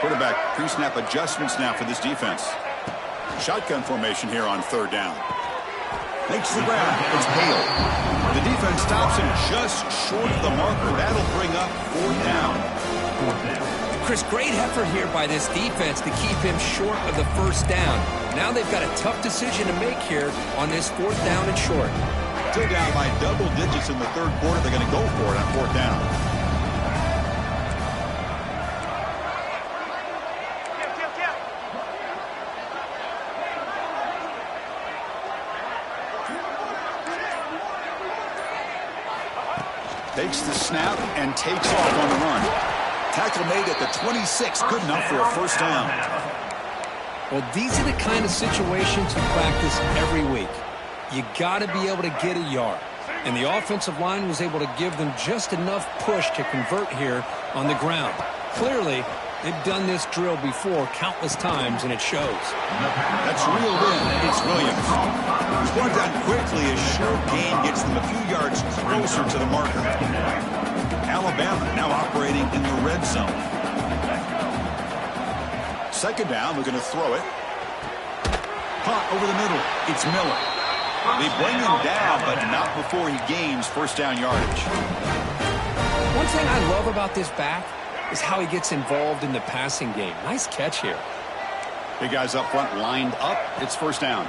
Quarterback pre-snap adjustments now for this defense. Shotgun formation here on 3rd down. Makes the grab. It's Hale. The defense stops him just short of the marker. That'll bring up 4th down. Chris, great effort here by this defense to keep him short of the 1st down. Now they've got a tough decision to make here on this 4th down and short. Still down by double digits in the 3rd quarter. They're going to go for it on 4th down. Takes the snap and takes off on the run. Tackle made at the 26, good enough for a 1st down. Well, these are the kind of situations you practice every week. You got to be able to get a yard. And the offensive line was able to give them just enough push to convert here on the ground. Clearly, they've done this drill before countless times, and it shows. That's reeled in. It's Williams. He's brought down quickly as short gain gets them a few yards closer to the marker. Alabama now operating in the red zone. 2nd down, looking to throw it. Caught over the middle. It's Miller. They bring him down, but not before he gains 1st down yardage. One thing I love about this back is how he gets involved in the passing game. Nice catch here. Big guys up front lined up. It's 1st down.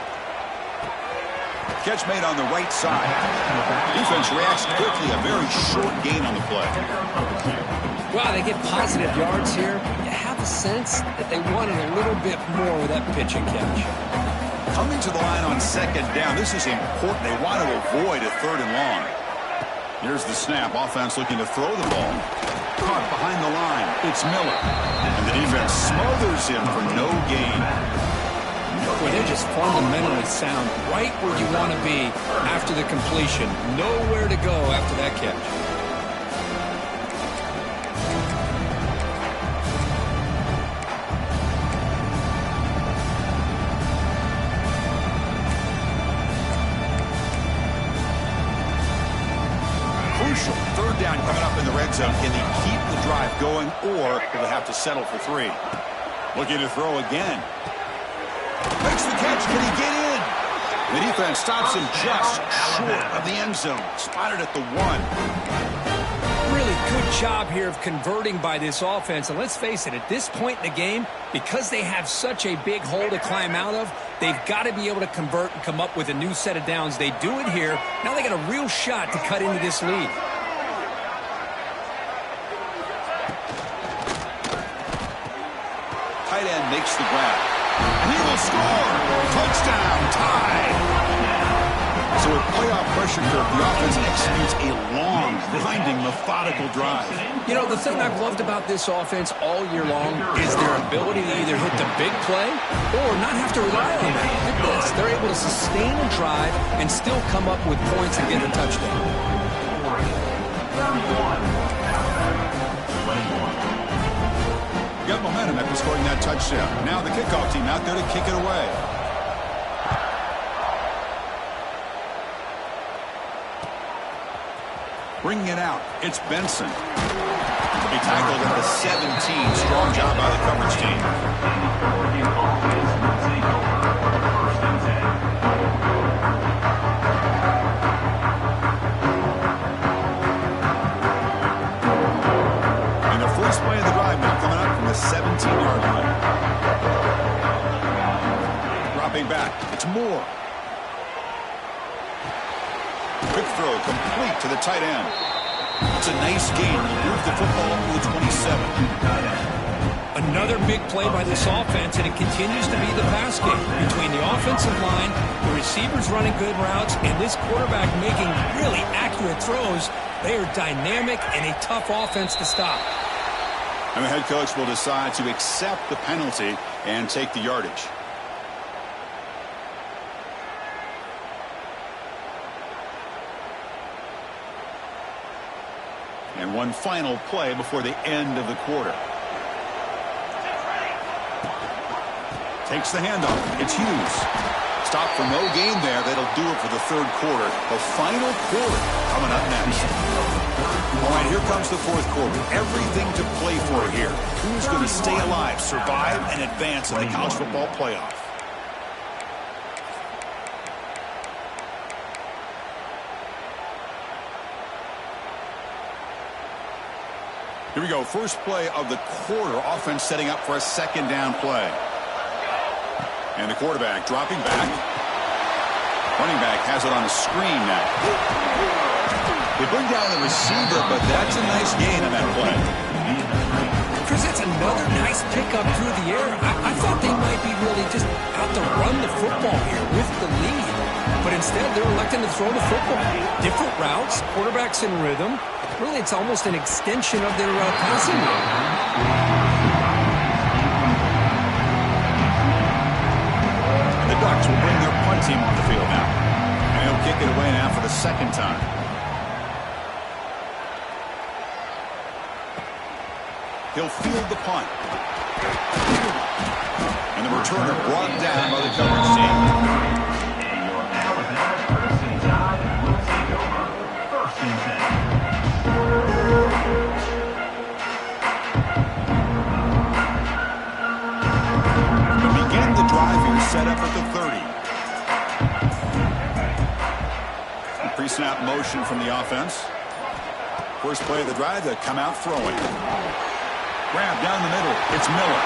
Catch made on the right side. Defense reacts quickly, a very short gain on the play. Wow, they get positive yards here. You have a sense that they wanted a little bit more with that pitch and catch. Coming to the line on second down, this is important. They want to avoid a third and long. Here's the snap. Offense looking to throw the ball. Caught behind the line. It's Miller. And the defense smothers him for no gain. Boy, they're just fundamentally sound, right where you want to be after the completion. Nowhere to go after that catch. Crucial. Third down coming up in the red zone. Can they keep the drive going, or will they have to settle for 3? Looking to throw again. Makes the catch. Can he get in? The defense stops him just short of the end zone. Spotted at the 1. Really good job here of converting by this offense. And let's face it, at this point in the game, because they have such a big hole to climb out of, they've got to be able to convert and come up with a new set of downs. They do it here. Now they got a real shot to cut into this lead. Tight end makes the grab. And he will score. Touchdown. Tied. So with playoff pressure curve, the offense executes a long, grinding, methodical drive. You know, the thing I've loved about this offense all year long is their ability to either hit the big play or not have to rely on that. Look at this. They're able to sustain a drive and still come up with points and get a touchdown. Got momentum after scoring that touchdown. Now the kickoff team out there to kick it away. Bringing it out, it's Benson. He tackled at the 17. Strong job by the coverage team. And the first play of the drive now coming up from the 17-yard line. Dropping back, it's Moore. Quick throw, complete to the tight end. It's a nice gain. Move the football to the 27. Another big play by this offense, and it continues to be the pass game between the offensive line, the receivers running good routes, and this quarterback making really accurate throws. They are dynamic and a tough offense to stop. And the head coach will decide to accept the penalty and take the yardage. And one final play before the end of the quarter. Takes the handoff. It's Hughes. Stop for no gain there. That'll do it for the third quarter. The final quarter coming up next. All right, here comes the fourth quarter. Everything to play for here. Who's going to stay alive, survive, and advance in the college football playoff? Here we go. First play of the quarter. Offense setting up for a second down play. And the quarterback dropping back. Running back has it on a screen now. They bring down the receiver, but that's a nice gain on that play. Chris, that's another nice pickup through the air. I thought they might be really just out to run the football here with the lead. But instead, they're electing to throw the football. Different routes, quarterbacks in rhythm. Really, it's almost an extension of their passing game. The Ducks will bring their punt team on the field now. And he'll kick it away now for the second time. He'll field the punt. And the returner brought down by the coverage team. And your now with that first and 10 will take over. First and 10. To begin the drive here, set up at the 30. Pre-snap motion from the offense. First play of the drive, they come out throwing. Grab down the middle. It's Miller.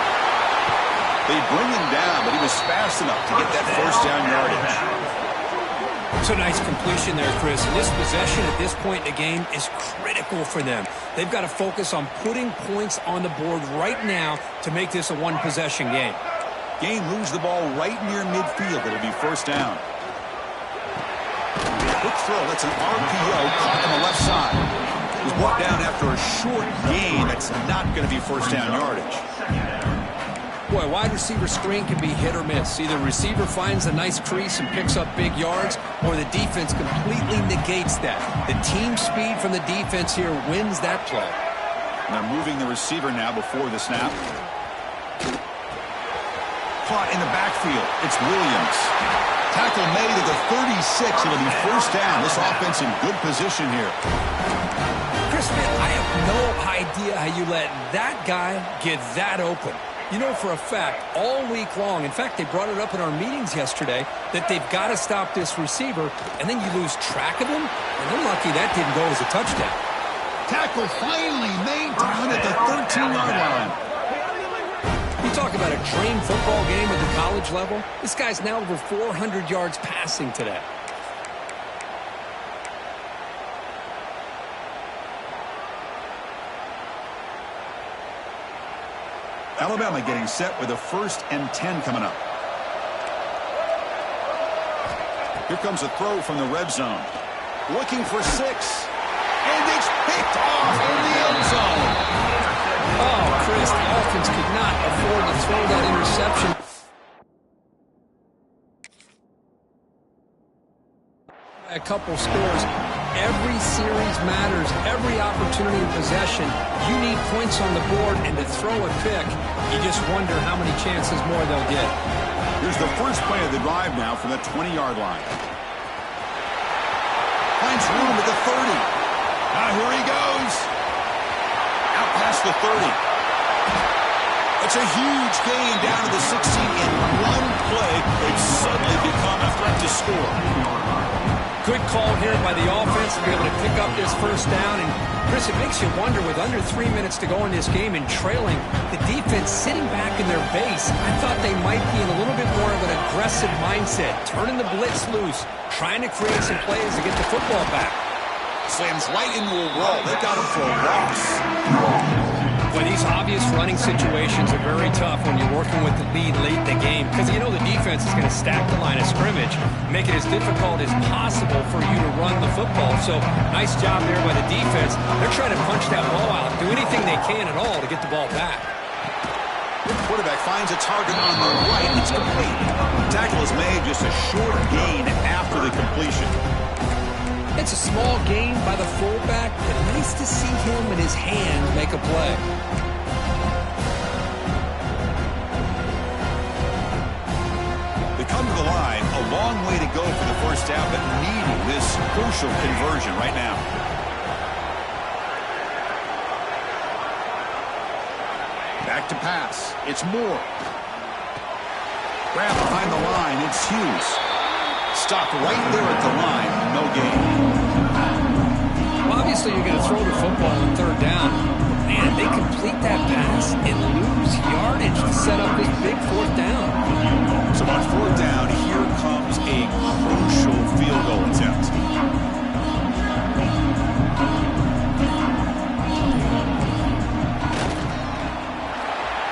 They bring him down, but he was fast enough to get that first down yardage. It's a nice completion there, Chris. And this possession at this point in the game is critical for them. They've got to focus on putting points on the board right now to make this a one-possession game. Gain moves the ball right near midfield. It'll be first down. Quick throw. That's an RPO caught on the left side. He's brought down after a short gain. That's not going to be first down yardage. Boy, wide receiver screen can be hit or miss. Either receiver finds a nice crease and picks up big yards, or the defense completely negates that. The team speed from the defense here wins that play. And they're moving the receiver now before the snap. Caught in the backfield. It's Williams. Tackle made at the 36. It'll be first down. This offense in good position here. Chris, man, I have no idea how you let that guy get that open. You know for a fact, all week long, in fact, they brought it up in our meetings yesterday, that they've got to stop this receiver, and then you lose track of him, and they're lucky that didn't go as a touchdown. Tackle finally made down at the 13-yard line. You talk about a dream football game at the college level. This guy's now over 400 yards passing today. Alabama getting set with a 1st and 10 coming up. Here comes a throw from the red zone. Looking for 6. And it's picked off in the end zone. Oh, Chris, the offense could not afford to throw that interception. A couple scores. Every series matters. Every opportunity in possession. You need points on the board, and to throw a pick, you just wonder how many chances more they'll get. Here's the first play of the drive now from the 20-yard line. Finds room at the 30. Now here he goes. Out past the 30. It's a huge gain down to the 16 in one play. They've suddenly become a threat to score. Good call here by the offense to be able to pick up this first down. And, Chris, it makes you wonder, with under 3 minutes to go in this game and trailing, the defense sitting back in their base. I thought they might be in a little bit more of an aggressive mindset, turning the blitz loose, trying to create some plays to get the football back. Slams right into a wall. They got him for a loss. Well, these obvious running situations are very tough when you're working with the lead late in the game, because you know the defense is going to stack the line of scrimmage, make it as difficult as possible for you to run the football. So nice job there by the defense. They're trying to punch that ball out, do anything they can at all to get the ball back. The quarterback finds a target on the right. It's complete. Tackle is made, just a short gain after the completion. It's a small gain by the fullback, but nice to see him and his hand make a play. They come to the line, a long way to go for the first down, but needing this crucial conversion right now. Back to pass. It's Moore. Grab behind the line. It's Hughes. Stopped right there at the line. No gain. Well, obviously you're going to throw the football on third down. Man, they complete that pass and lose yardage to set up this big fourth down. So on fourth down, here comes a crucial field goal attempt.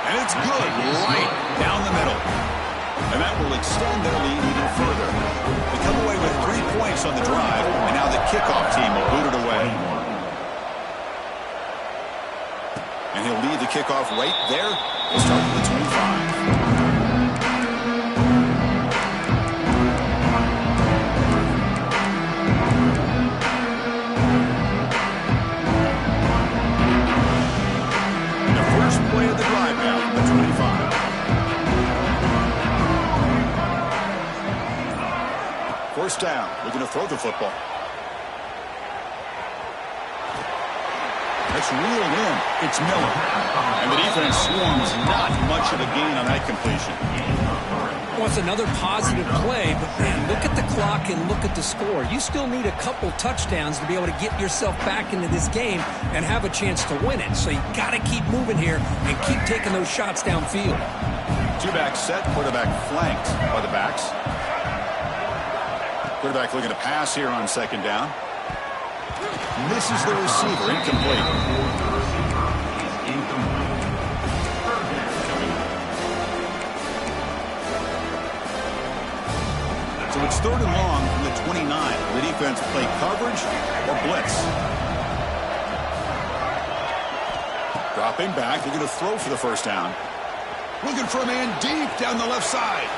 And it's good. Right down the middle. And that will extend their lead even further. They come away with 3 points on the drive, and now the kickoff team will boot it away. And he'll lead the kickoff right there. He'll start with the 25. The first play of the drive now from the 25. First down. We're going to throw the football. That's reeled in. It's Miller. And the defense swarms not much of a gain on that completion. Well, it's another positive play, but man, look at the clock and look at the score. You still need a couple touchdowns to be able to get yourself back into this game and have a chance to win it. So you got to keep moving here and keep taking those shots downfield. Two-back set, quarterback flanked by the backs. Quarterback looking to pass here on second down. Misses the receiver. Incomplete. So it's 3rd and long from the 29. The defense play coverage or blitz. Dropping back, looking to throw for the first down. Looking for a man deep down the left side.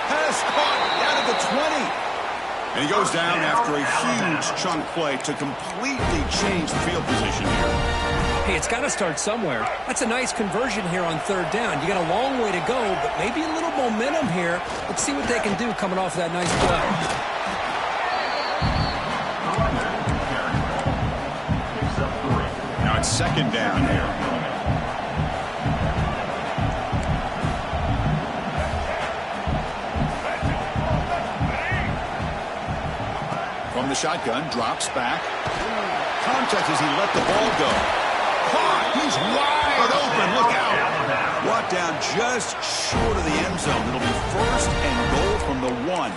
Pass caught down at the 20. And he goes down after a huge chunk play to completely change the field position here. Hey, it's got to start somewhere. That's a nice conversion here on 3rd down. You got a long way to go, but maybe a little momentum here. Let's see what they can do coming off that nice play. Now it's 2nd down here. From the shotgun, drops back. Contact as he let the ball go. Caught! He's wide open. Look out. Brought down just short of the end zone. It'll be 1st and goal from the 1.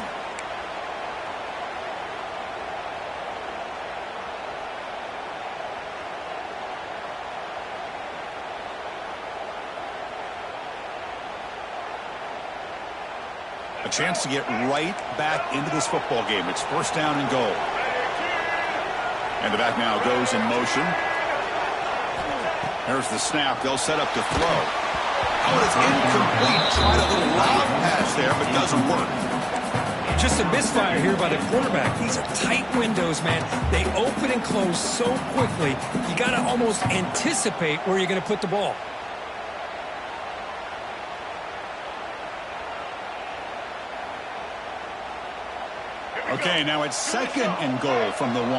A chance to get right back into this football game. It's 1st down and goal. And the back now goes in motion. There's the snap. They'll set up to throw. Oh, it's incomplete. Tried a little lob pass there, but doesn't work. Just a misfire here by the quarterback. These are tight windows, man. They open and close so quickly. You got to almost anticipate where you're going to put the ball. Okay, now it's 2nd and goal from the 1.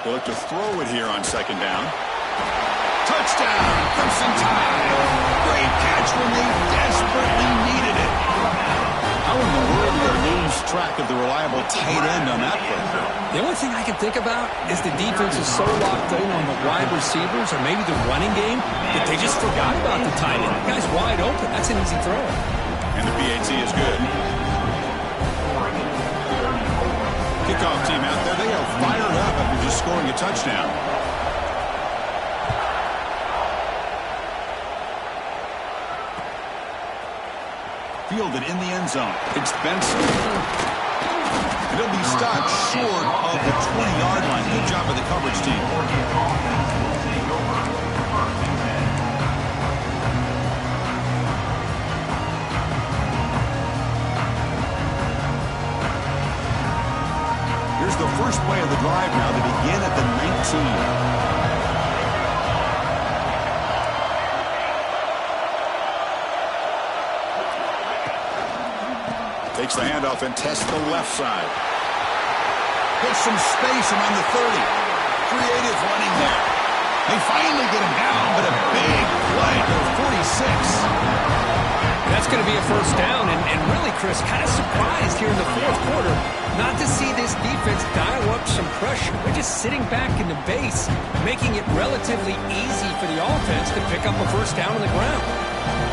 They look to throw it here on 2nd down. Touchdown, Crimson Tide. Great catch when they desperately needed it. How in the world did they lose track of the reliable tight end on that play? The only thing I can think about is the defense is so locked in on the wide receivers or maybe the running game that they just forgot about the tight end. The guy's wide open. That's an easy throw. And the PAT is good. Kickoff team out there. They are fired up after just scoring a touchdown. Fielded in the end zone. It's Benson. And he'll be stopped short of the 20-yard line. Good job by the coverage team. Here's the first play of the drive now to begin at the 19. Takes the handoff and tests the left side. Gets some space around the 30. Creative running there. They finally get him down, but a big play to 46. That's going to be a 1st down, and really, Chris, kind of surprised here in the 4th quarter not to see this defense dial up some pressure. They're just sitting back in the base, making it relatively easy for the offense to pick up a 1st down on the ground.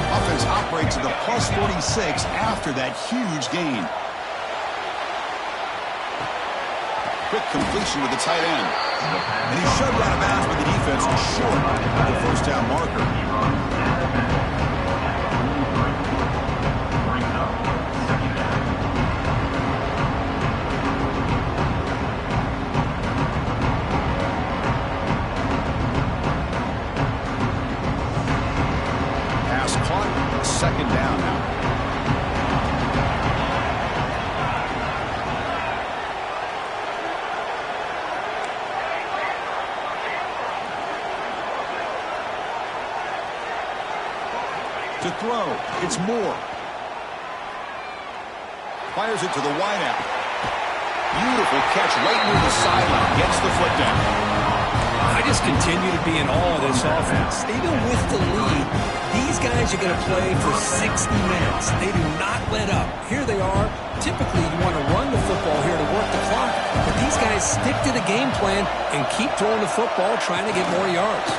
Offense operates at the plus 46 after that huge gain. Quick completion to the tight end. And he's shoved out of bounds by the defense short of the 1st down marker. Pass caught. 2nd down now. To throw, it's Moore. Fires it to the wideout. Beautiful catch right near the sideline. Gets the foot down. I just continue to be in awe of this offense. Even with the lead, these guys are going to play for 60 minutes. They do not let up. Here they are. Typically, you want to run the football here to work the clock, but these guys stick to the game plan and keep throwing the football, trying to get more yards.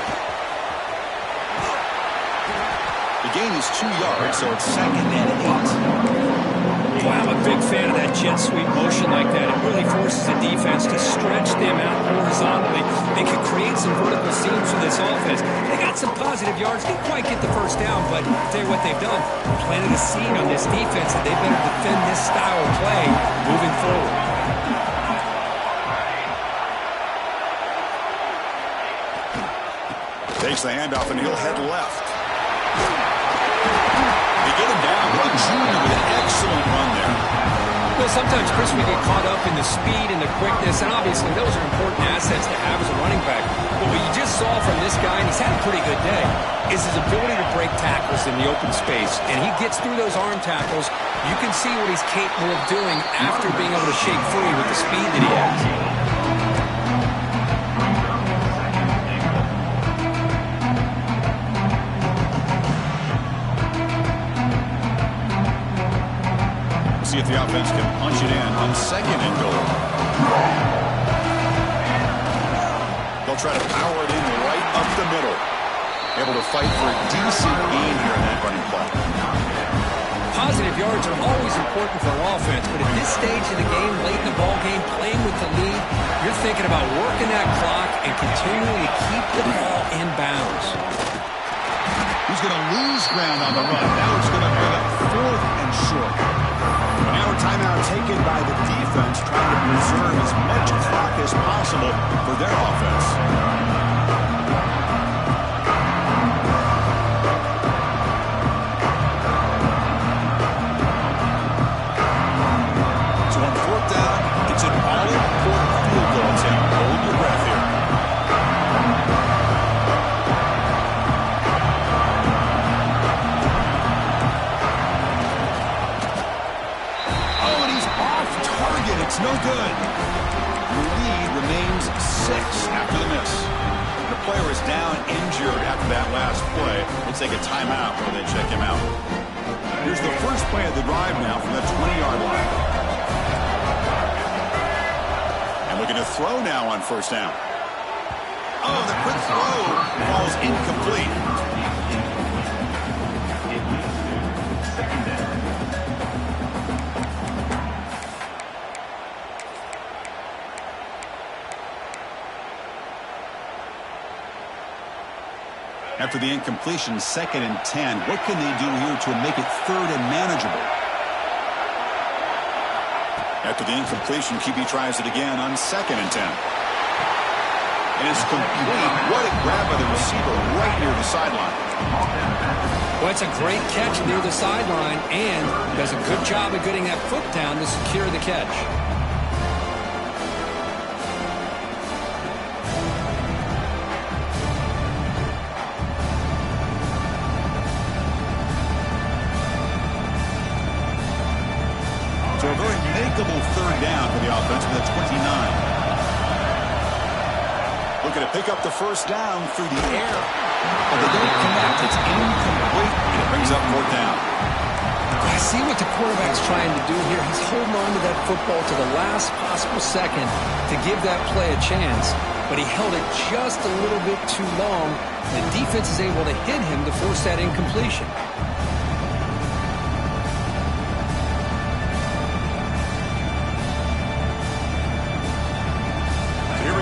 The gain is 2 yards, so it's 2nd and 8. Boy, I'm a big fan of that jet sweep motion like that. It really forces the defense to stretch them out horizontally. They can create some vertical seams for this offense. They got some positive yards. Didn't quite get the first down, but I'll tell you what they've done. Planted a seed on this defense, and they better defend this style of play moving forward. Takes the handoff, and he'll head left. They get him down. What a junior with an excellent run there. Well, sometimes, Chris, we get caught up in the speed and the quickness, and obviously those are important assets to have as a running back. But what you just saw from this guy, and he's had a pretty good day, is his ability to break tackles in the open space. And he gets through those arm tackles. You can see what he's capable of doing after being able to shake free with the speed that he has. See if the offense can punch it in on 2nd and goal. They'll try to power it in right up the middle. Able to fight for a decent gain here in that running play. Positive yards are always important for an offense, but at this stage of the game, late in the ball game, playing with the lead, you're thinking about working that clock and continuing to keep the ball in bounds. He's going to lose ground on the run. Now it's going to bring up 4th and short. Now a timeout taken by the defense, trying to preserve as much clock as possible for their offense. So on 4th down, it's an all-important field goal attempt. Hold your breath here. It's no good. The lead remains 6 after the miss. The player is down injured after that last play. We'll take a timeout while they check him out. Here's the first play of the drive now from the 20-yard line. And looking to throw now on 1st down. Oh, the quick throw falls incomplete. After the incompletion, 2nd and 10. What can they do here to make it 3rd and manageable? After the incompletion, QB tries it again on 2nd and 10. And it's complete. What a grab by the receiver right near the sideline. Well, it's a great catch near the sideline and does a good job of getting that foot down to secure the catch. So a very makeable 3rd down for the offense with a 29. Looking to pick up the 1st down through the air. But they don't connect. It's incomplete. And it brings up 4th down. I see what the quarterback's trying to do here. He's holding on to that football to the last possible second to give that play a chance. But he held it just a little bit too long. The defense is able to hit him to force that incompletion.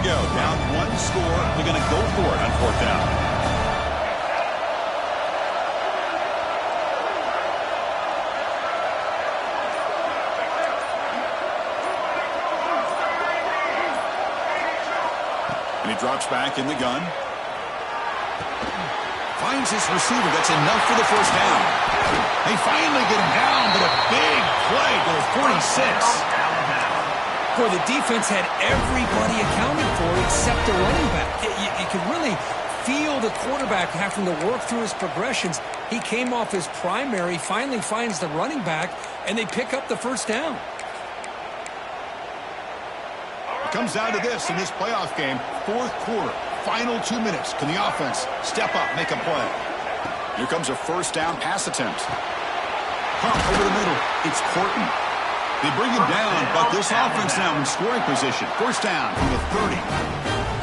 Go. Down 1 score. They're going to go for it on 4th down. And he drops back in the gun. Finds his receiver. That's enough for the 1st down. They finally get him down, but a big play to the 46. Boy, the defense had everybody accounted for except the running back. You could really feel the quarterback having to work through his progressions. He came off his primary, finally finds the running back, and they pick up the 1st down. It comes down to this in this playoff game. 4th quarter, final 2 minutes. Can the offense step up, make a play? Here comes a 1st down pass attempt. Pump over the middle. It's Horton. They bring him down, but this offense now in scoring position. 1st down from the 30.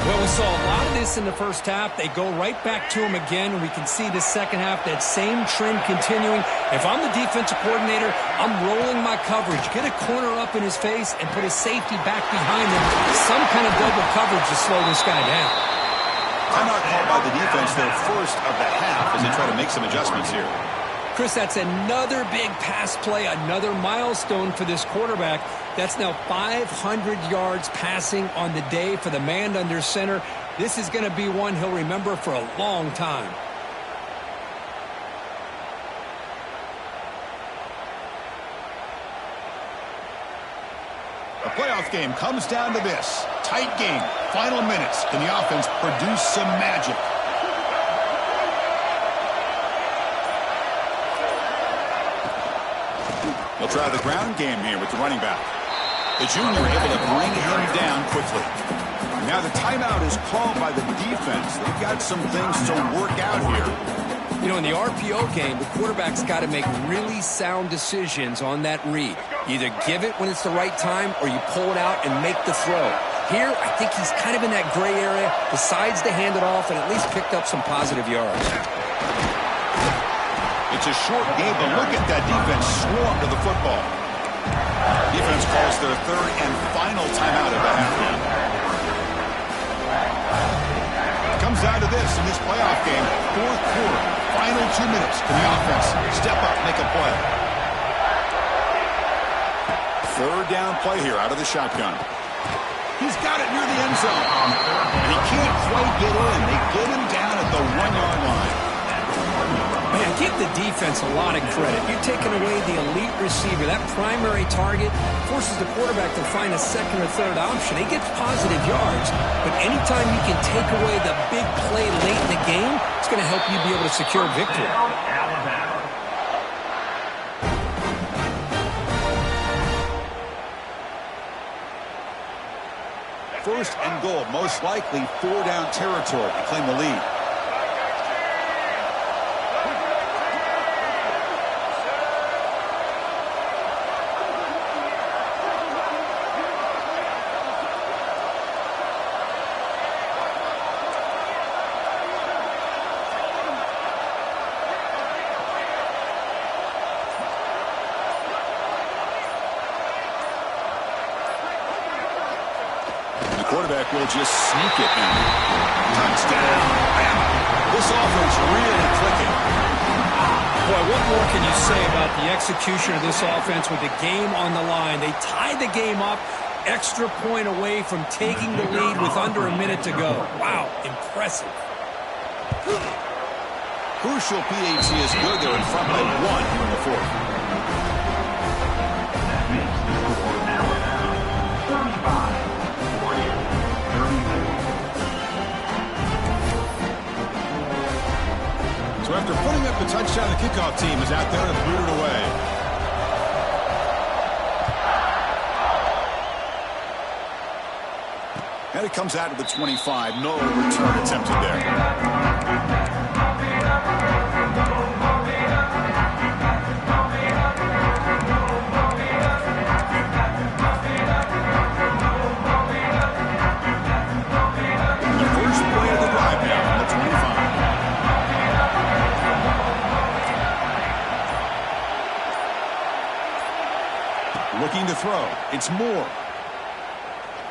Well, we saw a lot of this in the first half. They go right back to him again, and we can see the second half, that same trend continuing. If I'm the defensive coordinator, I'm rolling my coverage. Get a corner up in his face and put a safety back behind him. Some kind of double coverage to slow this guy down. Timeout called by the defense, their first of the half, as they try to make some adjustments here. Chris, that's another big pass play, another milestone for this quarterback. That's now 500 yards passing on the day for the man under center. This is going to be one he'll remember for a long time. The playoff game comes down to this. Tight game, final minutes. Can the offense produce some magic? They'll try the ground game here with the running back. The junior able to bring him down quickly. Now the timeout is called by the defense. They've got some things to work out here. You know, in the RPO game, the quarterback's got to make really sound decisions on that read. Either give it when it's the right time or you pull it out and make the throw. Here, I think he's kind of in that gray area, decides to hand it off and at least picked up some positive yards. It's a short game, but look at that defense swarm to the football. Defense calls their third and final timeout of the half now. Comes down to this in this playoff game, fourth quarter, final 2 minutes. Can the offense step up, make a play? Third down play here out of the shotgun. He's got it near the end zone. And he can't quite get in. They get him down at the 1-yard line. Man, give the defense a lot of credit. You're taking away the elite receiver. That primary target forces the quarterback to find a second or third option. He gets positive yards, but anytime you can take away the big play late in the game, it's going to help you be able to secure victory. First and goal, most likely 4-down territory to claim the lead. Quarterback will just sneak it in. Touchdown, Bama. This offense really clicking. Boy, what more can you say about the execution of this offense with the game on the line? They tied the game up, extra point away from taking the lead with under a minute to go. Wow, impressive. Crucial PAT is good. They're in front by 1 here in the fourth. That makes the score now 35. So after putting up the touchdown, the kickoff team is out there to boot it away. And it comes out to the 25. No return attempted there. Looking to throw. It's Moore.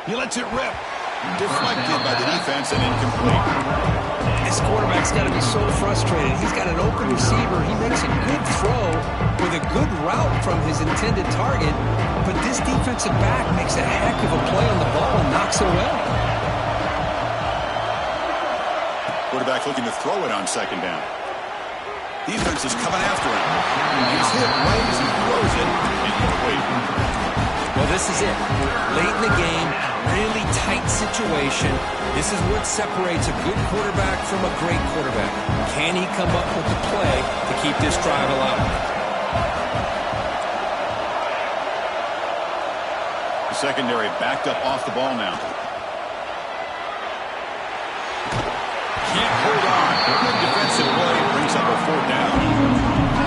He lets it rip. Deflected by the defense and incomplete. This quarterback's got to be so frustrated. He's got an open receiver. He makes a good throw with a good route from his intended target, but this defensive back makes a heck of a play on the ball and knocks it away. Quarterback looking to throw it on second down. Defense is coming after him. He's hit right as he throws it. Incomplete. Well, this is it. Late in the game, really tight situation. This is what separates a good quarterback from a great quarterback. Can he come up with the play to keep this drive alive? The secondary backed up off the ball now. Can't hold on. Good defensive play brings up a fourth down.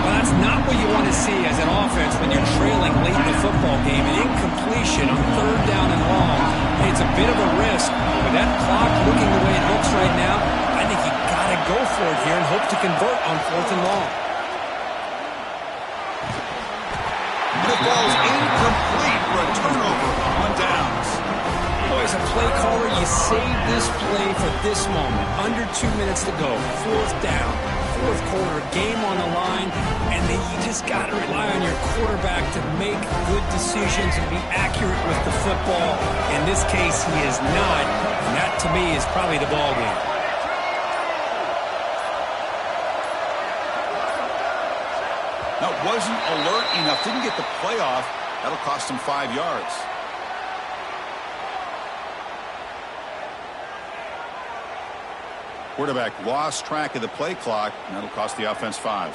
Well, that's not what you want to see as an offense when you're trailing late in the football game. An incompletion on third down and long. It's a bit of a risk. With that clock looking the way it looks right now, I think you got to go for it here and hope to convert on 4th and long. The ball's incomplete for a turnover on downs. Boy, as a play caller, you save this play for this moment. Under 2 minutes to go. 4th down. 4th quarter, game on the line, and then you just got to rely on your quarterback to make good decisions and be accurate with the football. In this case, he is not, and that to me is probably the ball game. That wasn't alert enough. Didn't get the play off. That'll cost him 5 yards. Quarterback lost track of the play clock, and that'll cost the offense 5.